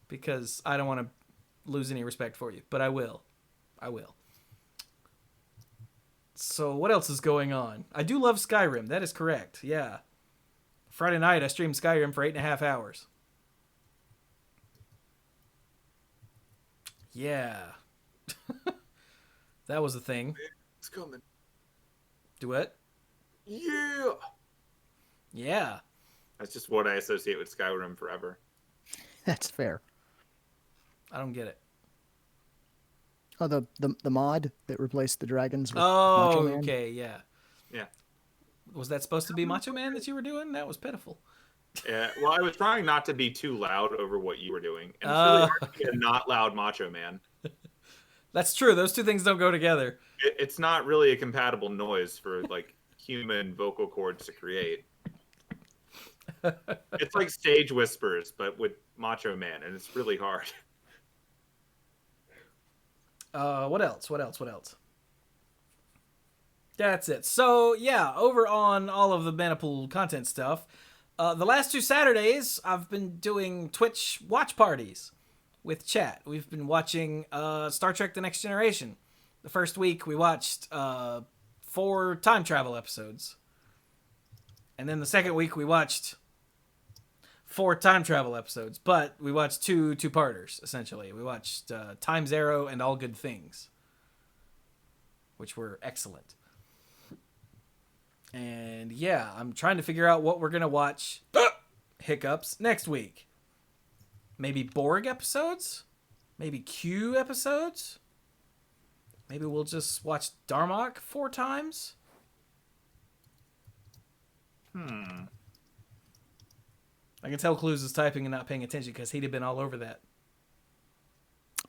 Because I don't want to lose any respect for you. But I will. I will. So what else is going on? I do love Skyrim. That is correct. Yeah. Friday night, I streamed Skyrim for 8.5 hours. Yeah. That was a thing. It's coming. Do what? Yeah. Yeah. That's just what I associate with Skyrim forever. That's fair. I don't get it. Oh, the mod that replaced the dragons with Macho Oh, Man? okay, yeah. Yeah. Was that supposed to be Macho Man that you were doing? That was pitiful. Yeah. Well, I was trying not to be too loud over what you were doing, and it's really hard to be a not loud Macho Man. That's true. Those two things don't go together. It's not really a compatible noise for like human vocal cords to create. It's like stage whispers, but with Macho Man, and it's really hard. What else? That's it. So, yeah, over on all of the Manipool content stuff, the last 2 Saturdays, I've been doing Twitch watch parties with chat. We've been watching Star Trek The Next Generation. The first week, we watched 4 time travel episodes. And then the second week, we watched 4 time travel episodes. But we watched 2 two-parters, essentially. We watched Time's Arrow and All Good Things, which were excellent. And yeah, I'm trying to figure out what we're going to watch. Hiccups next week. Maybe Borg episodes? Maybe Q episodes? Maybe we'll just watch Darmok 4 times? I can tell Cluze is typing and not paying attention because he'd have been all over that.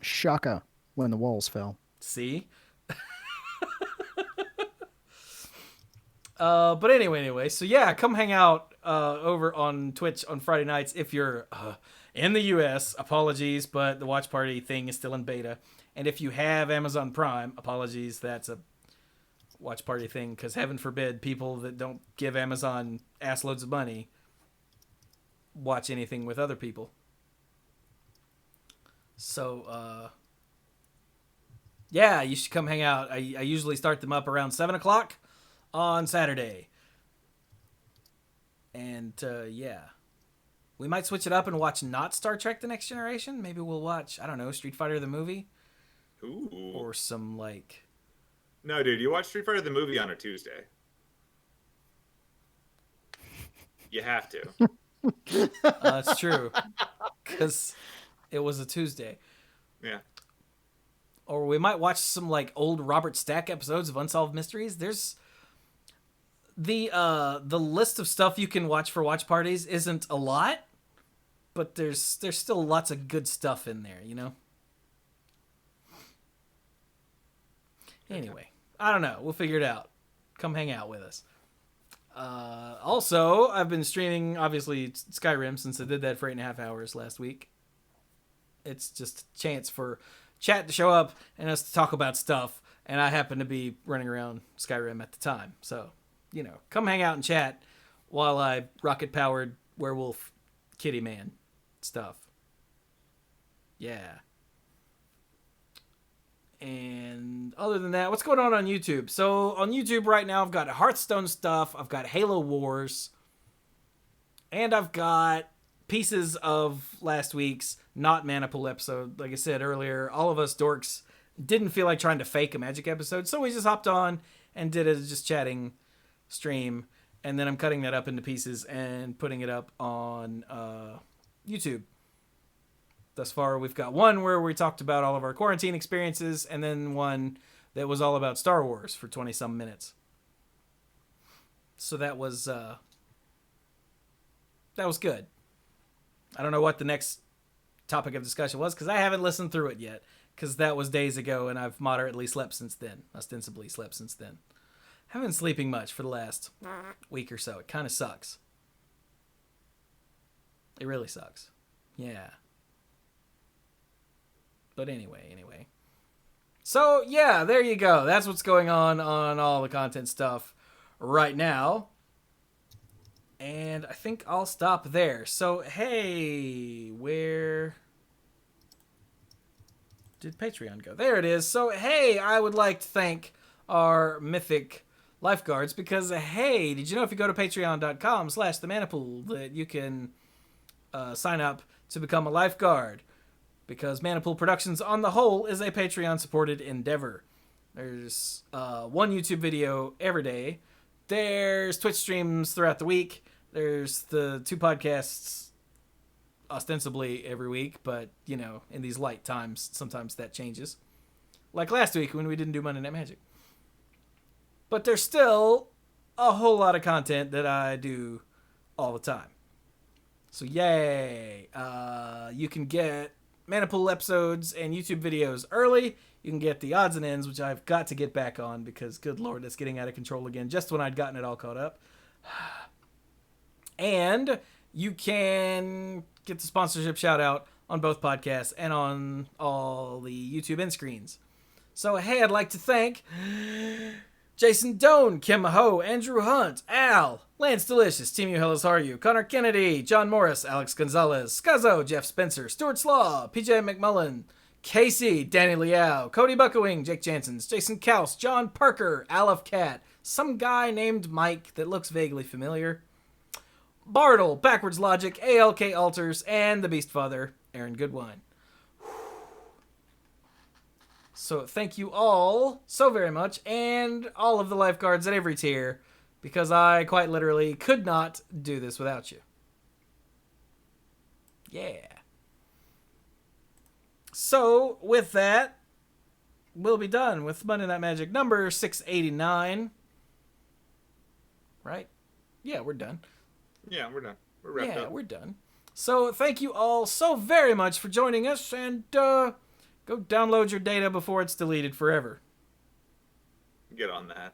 Shaka when the walls fell. See? But anyway, so yeah, come hang out over on Twitch on Friday nights if you're in the US. Apologies, but the watch party thing is still in beta. And if you have Amazon Prime, apologies, that's a watch party thing, because heaven forbid people that don't give Amazon ass loads of money watch anything with other people. So, yeah, you should come hang out. I usually start them up around 7 o'clock on Saturday. And, yeah. We might switch it up and watch not Star Trek The Next Generation. Maybe we'll watch, I don't know, Street Fighter the movie. Ooh. Or some, like... No, dude, you watch Street Fighter the movie on a Tuesday. You have to. That's true. Because it was a Tuesday. Yeah. Or we might watch some, like, old Robert Stack episodes of Unsolved Mysteries. There's... The list of stuff you can watch for watch parties isn't a lot, but there's still lots of good stuff in there, you know? Anyway, I don't know. We'll figure it out. Come hang out with us. Also, I've been streaming, obviously, Skyrim since I did that for 8.5 hours last week. It's just a chance for chat to show up and us to talk about stuff, and I happen to be running around Skyrim at the time, so come hang out and chat while I rocket-powered werewolf kitty man stuff. Yeah. And other than that, what's going on YouTube? So on YouTube right now, I've got Hearthstone stuff, I've got Halo Wars, and I've got pieces of last week's not Manipool episode. Like I said earlier, all of us dorks didn't feel like trying to fake a Magic episode, so we just hopped on and did a just chatting stream, and then I'm cutting that up into pieces and putting it up on YouTube. Thus far, we've got one where we talked about all of our quarantine experiences, and then one that was all about Star Wars for 20-some minutes. So that was good. I don't know what the next topic of discussion was, because I haven't listened through it yet, because that was days ago, and I've moderately slept since then. Ostensibly slept since then. Haven't been sleeping much for the last week or so. It kind of sucks. It really sucks. Yeah. But anyway. So, yeah, there you go. That's what's going on all the content stuff right now. And I think I'll stop there. So, hey, where did Patreon go? There it is. So, hey, I would like to thank our mythic lifeguards because, hey, did you know if you go to patreon.com/themanipool that you can sign up to become a lifeguard? Because Manipool Productions on the whole is a Patreon-supported endeavor. There's one YouTube video every day. There's Twitch streams throughout the week. There's the 2 podcasts ostensibly every week, but, in these light times, sometimes that changes. Like last week when we didn't do Monday Night Magic. But there's still a whole lot of content that I do all the time. So yay! You can get Manipool episodes and YouTube videos early. You can get the odds and ends, which I've got to get back on because, good lord, it's getting out of control again just when I'd gotten it all caught up. And you can get the sponsorship shout out on both podcasts and on all the YouTube end screens. So, hey, I'd like to thank Jason Doan, Kim Ho, Andrew Hunt, Al, Lance Delicious, Team You Hellas Are You, Connor Kennedy, John Morris, Alex Gonzalez, Scuzzo, Jeff Spencer, Stuart Slaw, PJ McMullen, Casey, Danny Liao, Cody Buckowing, Jake Jansons, Jason Kaus, John Parker, Aleph Cat, some guy named Mike that looks vaguely familiar, Bartle, Backwards Logic, ALK Alters, and the Beast Father, Aaron Goodwine. So thank you all so very much, and all of the lifeguards at every tier, because I quite literally could not do this without you. Yeah. So with that, we'll be done with Monday Night Magic number 689. Right? Yeah, we're done. Yeah, we're done. We're wrapped up. Yeah, we're done. So thank you all so very much for joining us, and go download your data before it's deleted forever. Get on that.